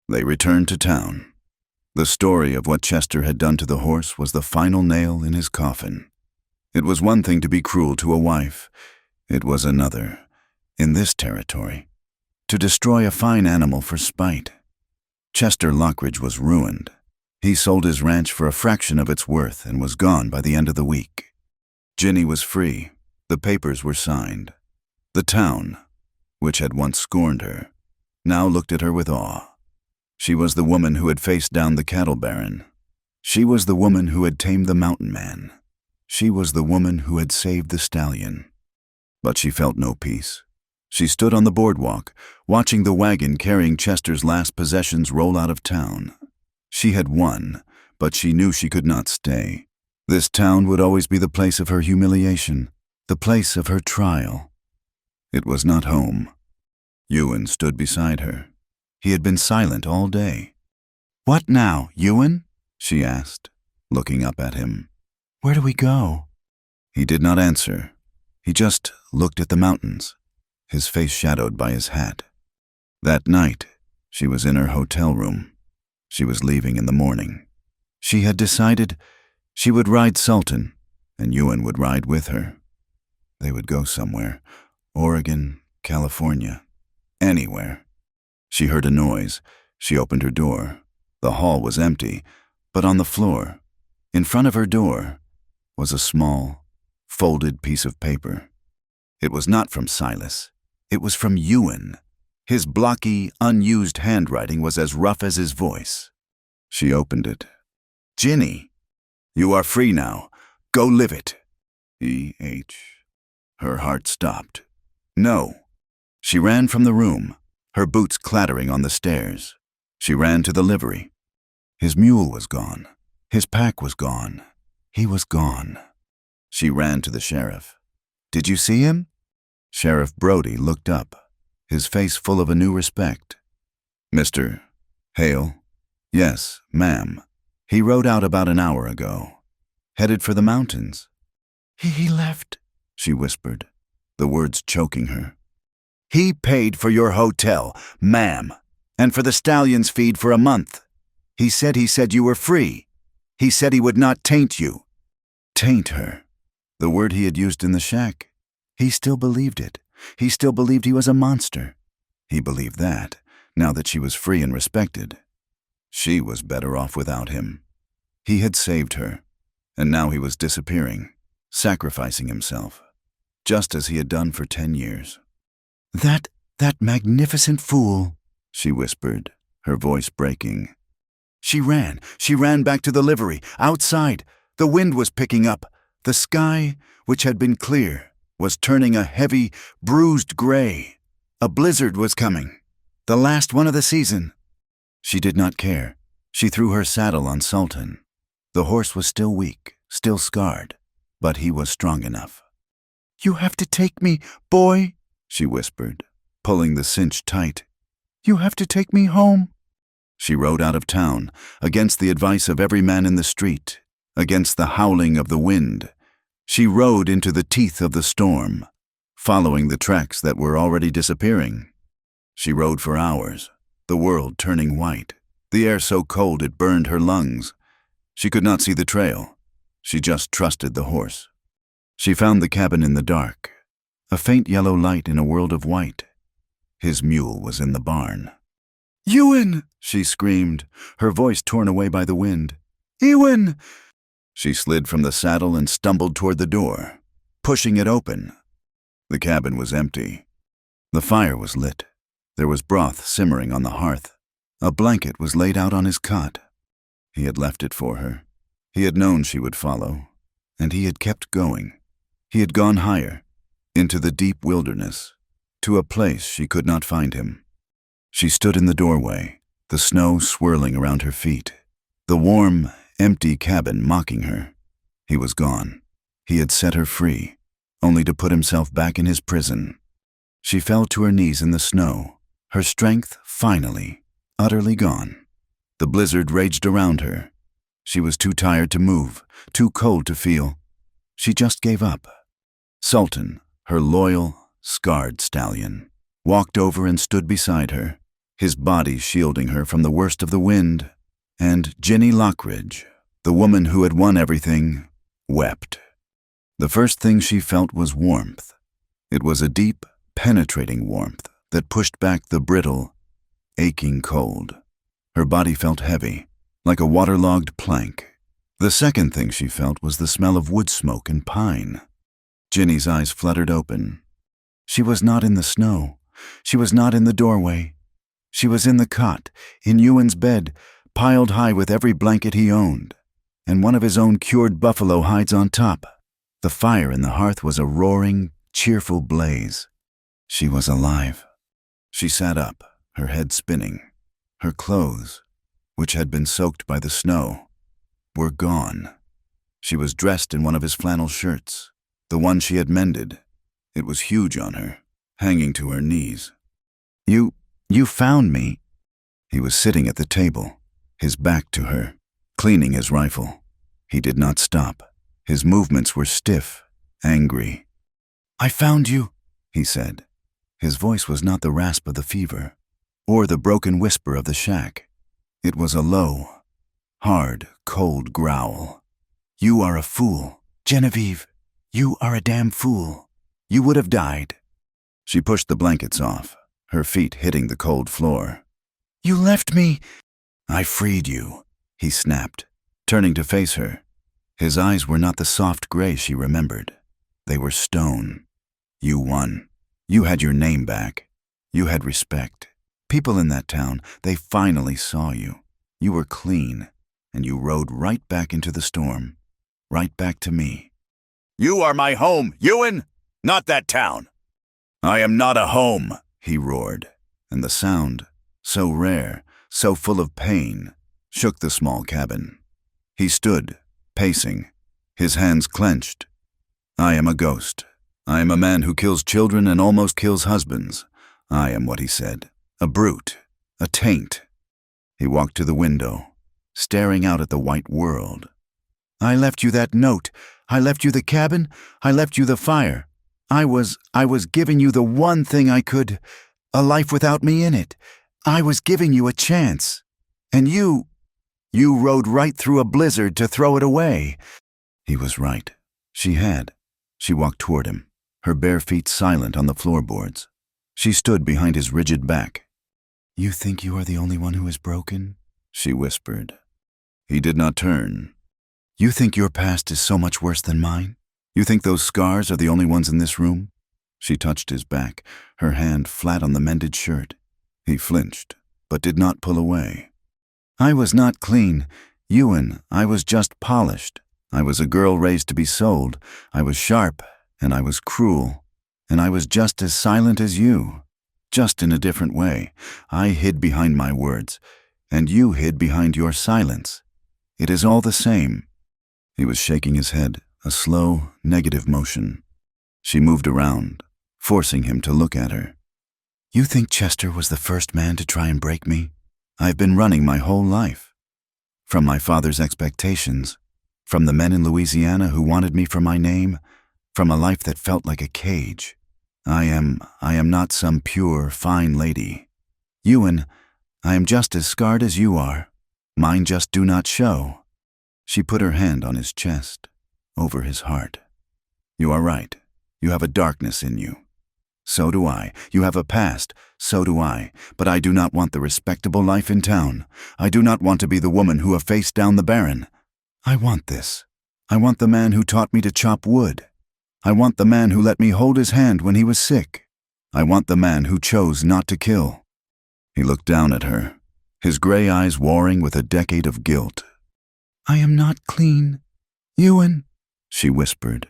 They returned to town. The story of what Chester had done to the horse was the final nail in his coffin. It was one thing to be cruel to a wife. It was another, in this territory, to destroy a fine animal for spite. Chester Lockridge was ruined. He sold his ranch for a fraction of its worth and was gone by the end of the week. Ginny was free. The papers were signed. The town, which had once scorned her, now looked at her with awe. She was the woman who had faced down the cattle baron. She was the woman who had tamed the mountain man. She was the woman who had saved the stallion. But she felt no peace. She stood on the boardwalk, watching the wagon carrying Chester's last possessions roll out of town. She had won, but she knew she could not stay. This town would always be the place of her humiliation, the place of her trial. It was not home. Ewan stood beside her. He had been silent all day. "What now, Ewan?" she asked, looking up at him. "Where do we go?" He did not answer. He just looked at the mountains, his face shadowed by his hat. That night, she was in her hotel room. She was leaving in the morning. She had decided she would ride Sultan, and Ewan would ride with her. They would go somewhere, Oregon, California, anywhere. She heard a noise. She opened her door. The hall was empty, but on the floor, in front of her door, was a small, folded piece of paper. It was not from Silas. It was from Ewan. His blocky, unused handwriting was as rough as his voice. She opened it. "Ginny, you are free now. Go live it." E.H. Her heart stopped. No. She ran from the room, her boots clattering on the stairs. She ran to the livery. His mule was gone. His pack was gone. He was gone. She ran to the sheriff. "Did you see him?" Sheriff Brody looked up, his face full of a new respect. "Mr. Hale?" "Yes, ma'am. He rode out about an hour ago. Headed for the mountains." He left," she whispered, the words choking her. "He paid for your hotel, ma'am, and for the Stallion's feed for a month. He said you were free. He said he would not taint you." Taint her. The word he had used in the shack. He still believed it. He still believed he was a monster. He believed that, now that she was free and respected. She was better off without him. He had saved her, and now he was disappearing, sacrificing himself, just as he had done for 10 years. That magnificent fool," she whispered, her voice breaking. She ran back to the livery, outside. The wind was picking up. The sky, which had been clear, was turning a heavy, bruised gray. A blizzard was coming, the last one of the season. She did not care. She threw her saddle on Sultan. The horse was still weak, still scarred, but he was strong enough. "You have to take me, boy," she whispered, pulling the cinch tight. "You have to take me home." She rode out of town, against the advice of every man in the street, against the howling of the wind. She rode into the teeth of the storm, following the tracks that were already disappearing. She rode for hours, the world turning white, the air so cold it burned her lungs. She could not see the trail. She just trusted the horse. She found the cabin in the dark, a faint yellow light in a world of white. His mule was in the barn. "Ewan!" she screamed, her voice torn away by the wind. "Ewan!" She slid from the saddle and stumbled toward the door, pushing it open. The cabin was empty. The fire was lit. There was broth simmering on the hearth. A blanket was laid out on his cot. He had left it for her. He had known she would follow, and he had kept going. He had gone higher, into the deep wilderness, to a place she could not find him. She stood in the doorway, the snow swirling around her feet, the warm, empty cabin mocking her. He was gone. He had set her free, only to put himself back in his prison. She fell to her knees in the snow, her strength finally, utterly gone. The blizzard raged around her. She was too tired to move, too cold to feel. She just gave up. Sultan, her loyal, scarred stallion, walked over and stood beside her, his body shielding her from the worst of the wind, and Ginny Lockridge, the woman who had won everything, wept. The first thing she felt was warmth. It was a deep, penetrating warmth that pushed back the brittle, aching cold. Her body felt heavy, like a waterlogged plank. The second thing she felt was the smell of wood smoke and pine. Ginny's eyes fluttered open. She was not in the snow. She was not in the doorway. She was in the cot, in Ewan's bed, piled high with every blanket he owned, and one of his own cured buffalo hides on top. The fire in the hearth was a roaring, cheerful blaze. She was alive. She sat up, her head spinning. Her clothes, which had been soaked by the snow, were gone. She was dressed in one of his flannel shirts, the one she had mended. It was huge on her, hanging to her knees. You found me," He was sitting at the table, his back to her, cleaning his rifle. He did not stop. His movements were stiff, angry. "I found you," he said. His voice was not the rasp of the fever, or the broken whisper of the shack. It was a low, hard, cold growl. "You are a fool, Genevieve. You are a damn fool. You would have died." She pushed the blankets off, her feet hitting the cold floor. "You left me." "I freed you," he snapped, turning to face her. His eyes were not the soft gray she remembered. They were stone. "You won. You had your name back. You had respect. People in that town, they finally saw you. You were clean, and you rode right back into the storm, right back to me." "You are my home, Ewan, not that town." "I am not a home," he roared, and the sound, so rare, so full of pain, shook the small cabin. He stood, pacing, his hands clenched. "I am a ghost. I am a man who kills children and almost kills husbands. I am what he said, a brute, a taint." He walked to the window, staring out at the white world. "I left you that note. I left you the cabin. I left you the fire. I was giving you the one thing I could, a life without me in it. I was giving you a chance. And you rode right through a blizzard to throw it away." He was right. She had. She walked toward him, her bare feet silent on the floorboards. She stood behind his rigid back. "You think you are the only one who is broken?" she whispered. He did not turn. "You think your past is so much worse than mine? You think those scars are the only ones in this room?" She touched his back, her hand flat on the mended shirt. He flinched, but did not pull away. "I was not clean, Ewan. I was just polished. I was a girl raised to be sold. I was sharp, and I was cruel. And I was just as silent as you, just in a different way. I hid behind my words, and you hid behind your silence. It is all the same." He was shaking his head, a slow, negative motion. She moved around, forcing him to look at her. "You think Chester was the first man to try and break me? I've been running my whole life. From my father's expectations, from the men in Louisiana who wanted me for my name, from a life that felt like a cage. I am not some pure, fine lady. Ewan, I am just as scarred as you are. Mine just do not show." She put her hand on his chest, over his heart. "You are right. You have a darkness in you. So do I. You have a past. So do I. But I do not want the respectable life in town. I do not want to be the woman who have faced down the Baron. I want this. I want the man who taught me to chop wood. I want the man who let me hold his hand when he was sick. I want the man who chose not to kill." He looked down at her, his gray eyes warring with a decade of guilt. "I am not clean, Ewan," she whispered,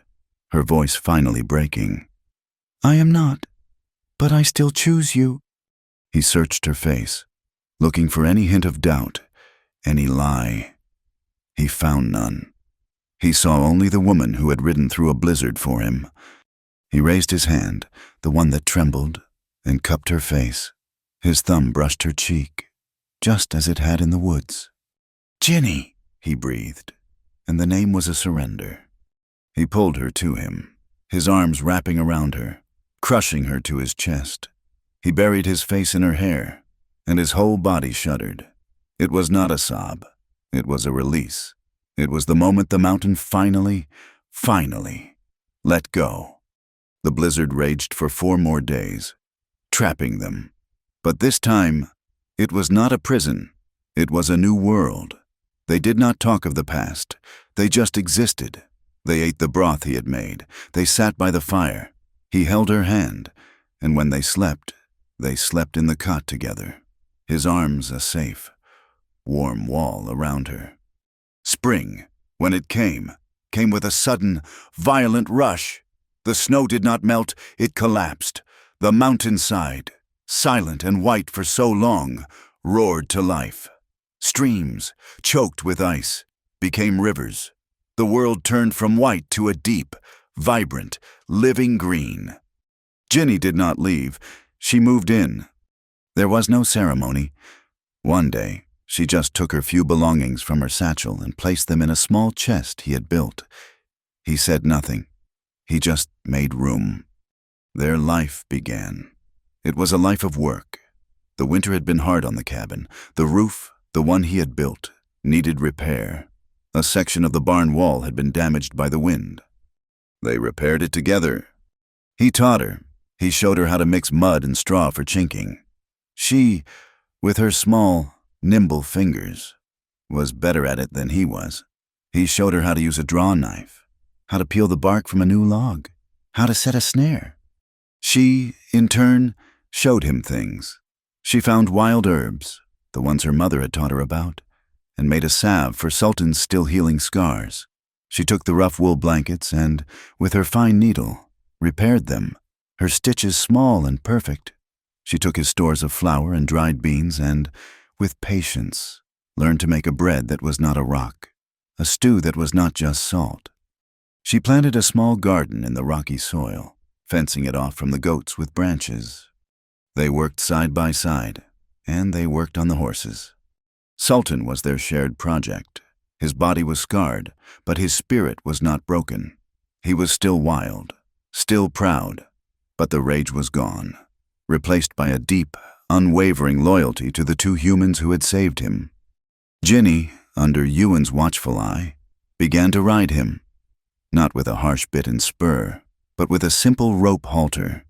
her voice finally breaking. "I am not, but I still choose you." He searched her face, looking for any hint of doubt, any lie. He found none. He saw only the woman who had ridden through a blizzard for him. He raised his hand, the one that trembled, and cupped her face. His thumb brushed her cheek, just as it had in the woods. "Ginny," he breathed, and the name was a surrender. He pulled her to him, his arms wrapping around her, crushing her to his chest. He buried his face in her hair, and his whole body shuddered. It was not a sob. It was a release. It was the moment the mountain finally let go. The blizzard raged for 4 more days, trapping them. But this time, it was not a prison. It was a new world. They did not talk of the past. They just existed. They ate the broth he had made. They sat by the fire. He held her hand, and when they slept in the cot together, his arms a safe, warm wall around her. Spring, when it came with a sudden, violent rush. The snow did not melt, it collapsed. The mountainside, silent and white for so long, roared to life. Streams, choked with ice, became rivers. The world turned from white to a deep, vibrant, living green. Ginny did not leave. She moved in. There was no ceremony. One day, she just took her few belongings from her satchel and placed them in a small chest he had built. He said nothing. He just made room. Their life began. It was a life of work. The winter had been hard on the cabin. The roof, the one he had built, needed repair. A section of the barn wall had been damaged by the wind. They repaired it together. He taught her. He showed her how to mix mud and straw for chinking. She, with her small, nimble fingers, was better at it than he was. He showed her how to use a draw knife, how to peel the bark from a new log, how to set a snare. She, in turn, showed him things. She found wild herbs, the ones her mother had taught her about, and made a salve for Sultan's still healing scars. She took the rough wool blankets and, with her fine needle, repaired them, her stitches small and perfect. She took his stores of flour and dried beans and, with patience, learned to make a bread that was not a rock, a stew that was not just salt. She planted a small garden in the rocky soil, fencing it off from the goats with branches. They worked side by side, and they worked on the horses. Sultan was their shared project. His body was scarred, but his spirit was not broken. He was still wild, still proud, but the rage was gone, replaced by a deep, unwavering loyalty to the two humans who had saved him. Ginny, under Ewan's watchful eye, began to ride him, not with a harsh bit and spur, but with a simple rope halter.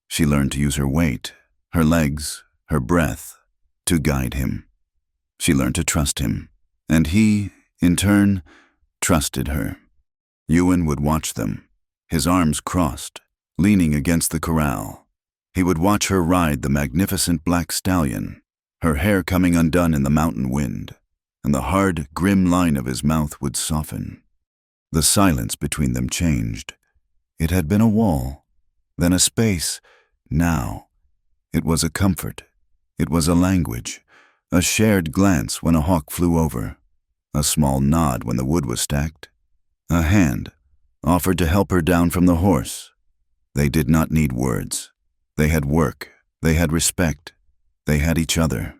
She learned to use her weight, her legs, her breath, to guide him. She learned to trust him, and he, in turn, trusted her. Ewan would watch them, his arms crossed, leaning against the corral. He would watch her ride the magnificent black stallion, her hair coming undone in the mountain wind, and the hard, grim line of his mouth would soften. The silence between them changed. It had been a wall, then a space. Now, it was a comfort. It was a language, a shared glance when a hawk flew over, a small nod when the wood was stacked, a hand offered to help her down from the horse. They did not need words. They had work, they had respect, they had each other.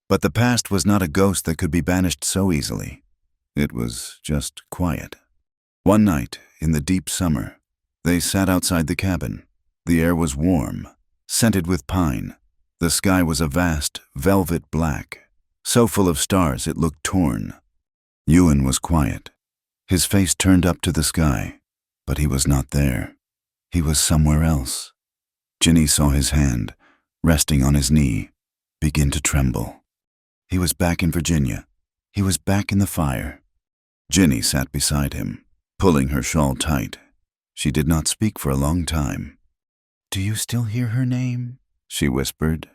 But the past was not a ghost that could be banished so easily. It was just quiet. One night, in the deep summer, they sat outside the cabin. The air was warm, scented with pine. The sky was a vast, velvet black, so full of stars it looked torn. Ewan was quiet, his face turned up to the sky, but he was not there. He was somewhere else. Ginny saw his hand, resting on his knee, begin to tremble. He was back in Virginia. He was back in the fire. Ginny sat beside him, pulling her shawl tight. She did not speak for a long time. "Do you still hear her name?" she whispered.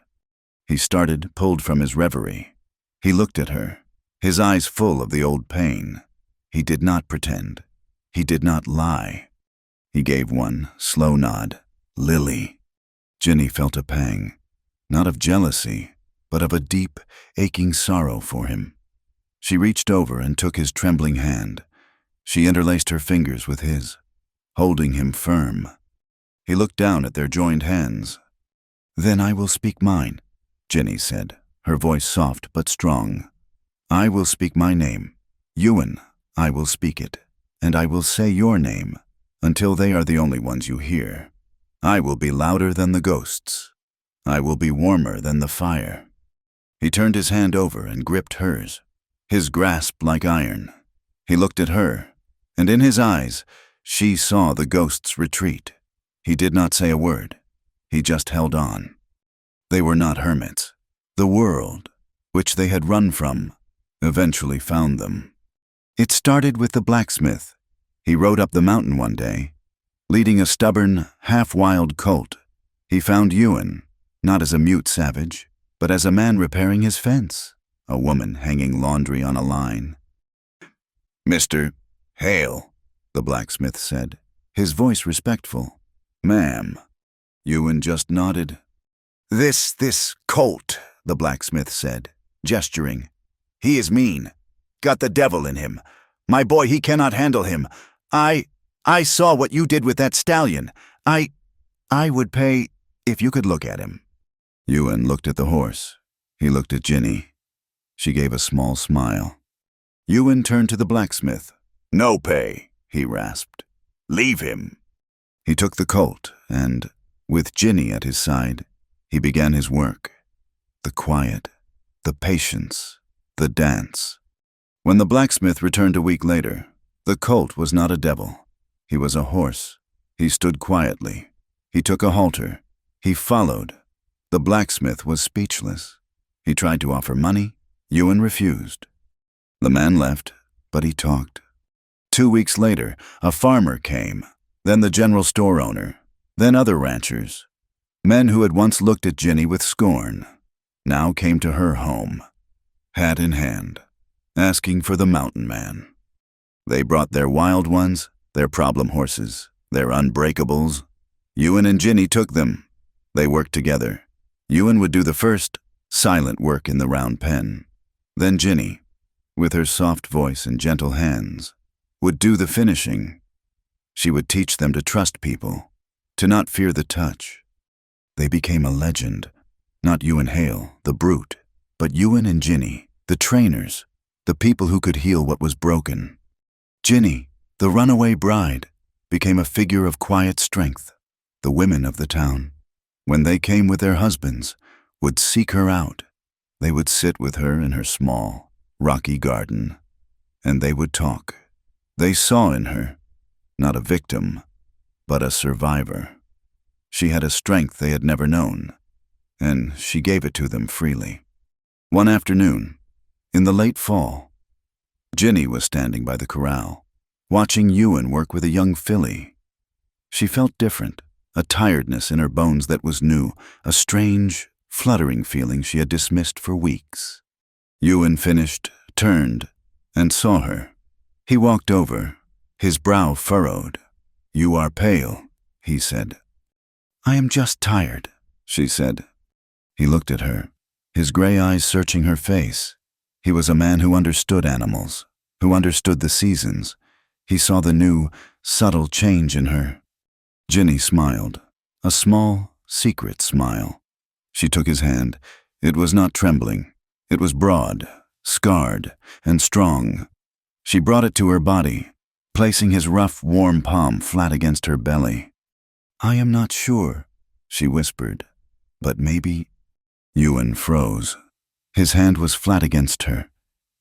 He started, pulled from his reverie. He looked at her, his eyes full of the old pain. He did not pretend. He did not lie. He gave one slow nod. "Lily." Ginny felt a pang, not of jealousy, but of a deep, aching sorrow for him. She reached over and took his trembling hand. She interlaced her fingers with his, holding him firm. He looked down at their joined hands. "Then I will speak mine," Ginny said, her voice soft but strong. "I will speak my name. Ewan, I will speak it, and I will say your name, until they are the only ones you hear. I will be louder than the ghosts. I will be warmer than the fire." He turned his hand over and gripped hers, his grasp like iron. He looked at her, and in his eyes, she saw the ghosts retreat. He did not say a word. He just held on. They were not hermits. The world, which they had run from, eventually found them. It started with the blacksmith. He rode up the mountain one day, leading a stubborn, half-wild colt. He found Ewan, not as a mute savage, but as a man repairing his fence, a woman hanging laundry on a line. "Mr. Hale," the blacksmith said, his voice respectful. "Ma'am." Ewan just nodded. This colt," the blacksmith said, gesturing. "He is mean. Got the devil in him. My boy, he cannot handle him. I saw what you did with that stallion. I would pay if you could look at him." Ewan looked at the horse. He looked at Ginny. She gave a small smile. Ewan turned to the blacksmith. "No pay," he rasped. "Leave him." He took the colt and, with Ginny at his side, he began his work. The quiet, the patience, the dance. When the blacksmith returned a week later, the colt was not a devil. He was a horse. He stood quietly. He took a halter. He followed. The blacksmith was speechless. He tried to offer money. Ewan refused. The man left, but he talked. 2 weeks later, a farmer came, then the general store owner, then other ranchers. Men who had once looked at Ginny with scorn now came to her home, hat in hand, asking for the mountain man. They brought their wild ones, their problem horses, their unbreakables. Ewan and Ginny took them. They worked together. Ewan would do the first, silent work in the round pen. Then Ginny, with her soft voice and gentle hands, would do the finishing. She would teach them to trust people, to not fear the touch. They became a legend. Not Ewan Hale, the brute, but Ewan and Ginny, the trainers, the people who could heal what was broken. Ginny, the runaway bride, became a figure of quiet strength. The women of the town, when they came with their husbands, would seek her out. They would sit with her in her small, rocky garden, and they would talk. They saw in her, not a victim, but a survivor. She had a strength they had never known, and she gave it to them freely. One afternoon, in the late fall, Ginny was standing by the corral, watching Ewan work with a young filly. She felt different, a tiredness in her bones that was new, a strange, fluttering feeling she had dismissed for weeks. Ewan finished, turned, and saw her. He walked over, his brow furrowed. "You are pale," he said. "I am just tired," she said. He looked at her, his gray eyes searching her face. He was a man who understood animals, who understood the seasons. He saw the new, subtle change in her. Ginny smiled, a small, secret smile. She took his hand. It was not trembling. It was broad, scarred, and strong. She brought it to her body, placing his rough, warm palm flat against her belly. "I am not sure," she whispered, "but maybe—" Ewan froze. His hand was flat against her.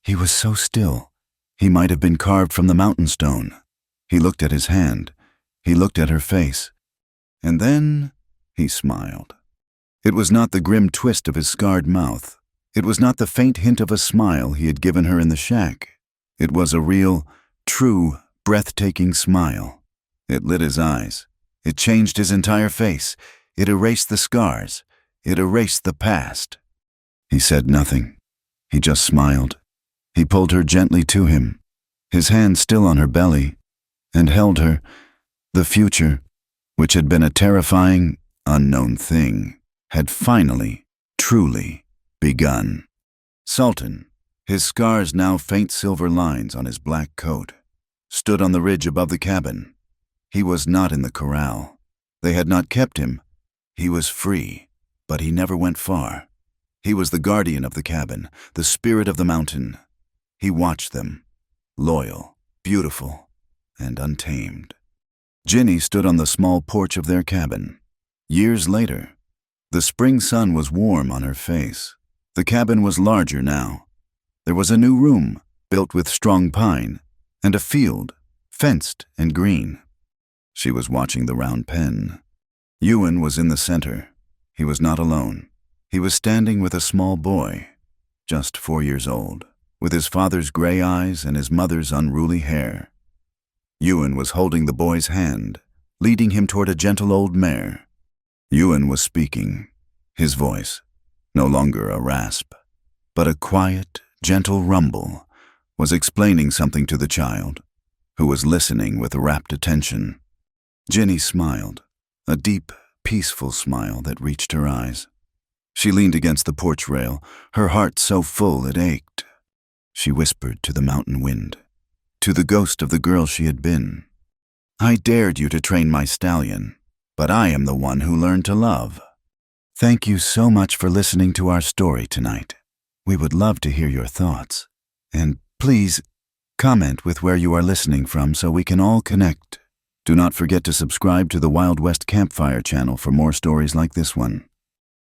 He was so still. He might have been carved from the mountain stone. He looked at his hand. He looked at her face. And then he smiled. It was not the grim twist of his scarred mouth. It was not the faint hint of a smile he had given her in the shack. It was a real, true, breathtaking smile. It lit his eyes. It changed his entire face. It erased the scars. It erased the past. He said nothing. He just smiled. He pulled her gently to him, his hand still on her belly, and held her. The future, which had been a terrifying, unknown thing, had finally, truly, begun. Sultan, his scars now faint silver lines on his black coat, stood on the ridge above the cabin. He was not in the corral. They had not kept him. He was free, but he never went far. He was the guardian of the cabin, the spirit of the mountain. He watched them, loyal, beautiful, and untamed. Ginny stood on the small porch of their cabin. Years later, the spring sun was warm on her face. The cabin was larger now. There was a new room, built with strong pine, and a field, fenced and green. She was watching the round pen. Ewan was in the center. He was not alone. He was standing with a small boy, just 4 years old, with his father's gray eyes and his mother's unruly hair. Ewan was holding the boy's hand, leading him toward a gentle old mare. Ewan was speaking, his voice, no longer a rasp, but a quiet, gentle rumble, was explaining something to the child, who was listening with rapt attention. Ginny smiled, a deep, peaceful smile that reached her eyes. She leaned against the porch rail, her heart so full it ached. She whispered to the mountain wind, to the ghost of the girl she had been. "I dared you to train my stallion, but I am the one who learned to love." Thank you so much for listening to our story tonight. We would love to hear your thoughts. And please, comment with where you are listening from so we can all connect. Do not forget to subscribe to the Wild West Campfire channel for more stories like this one.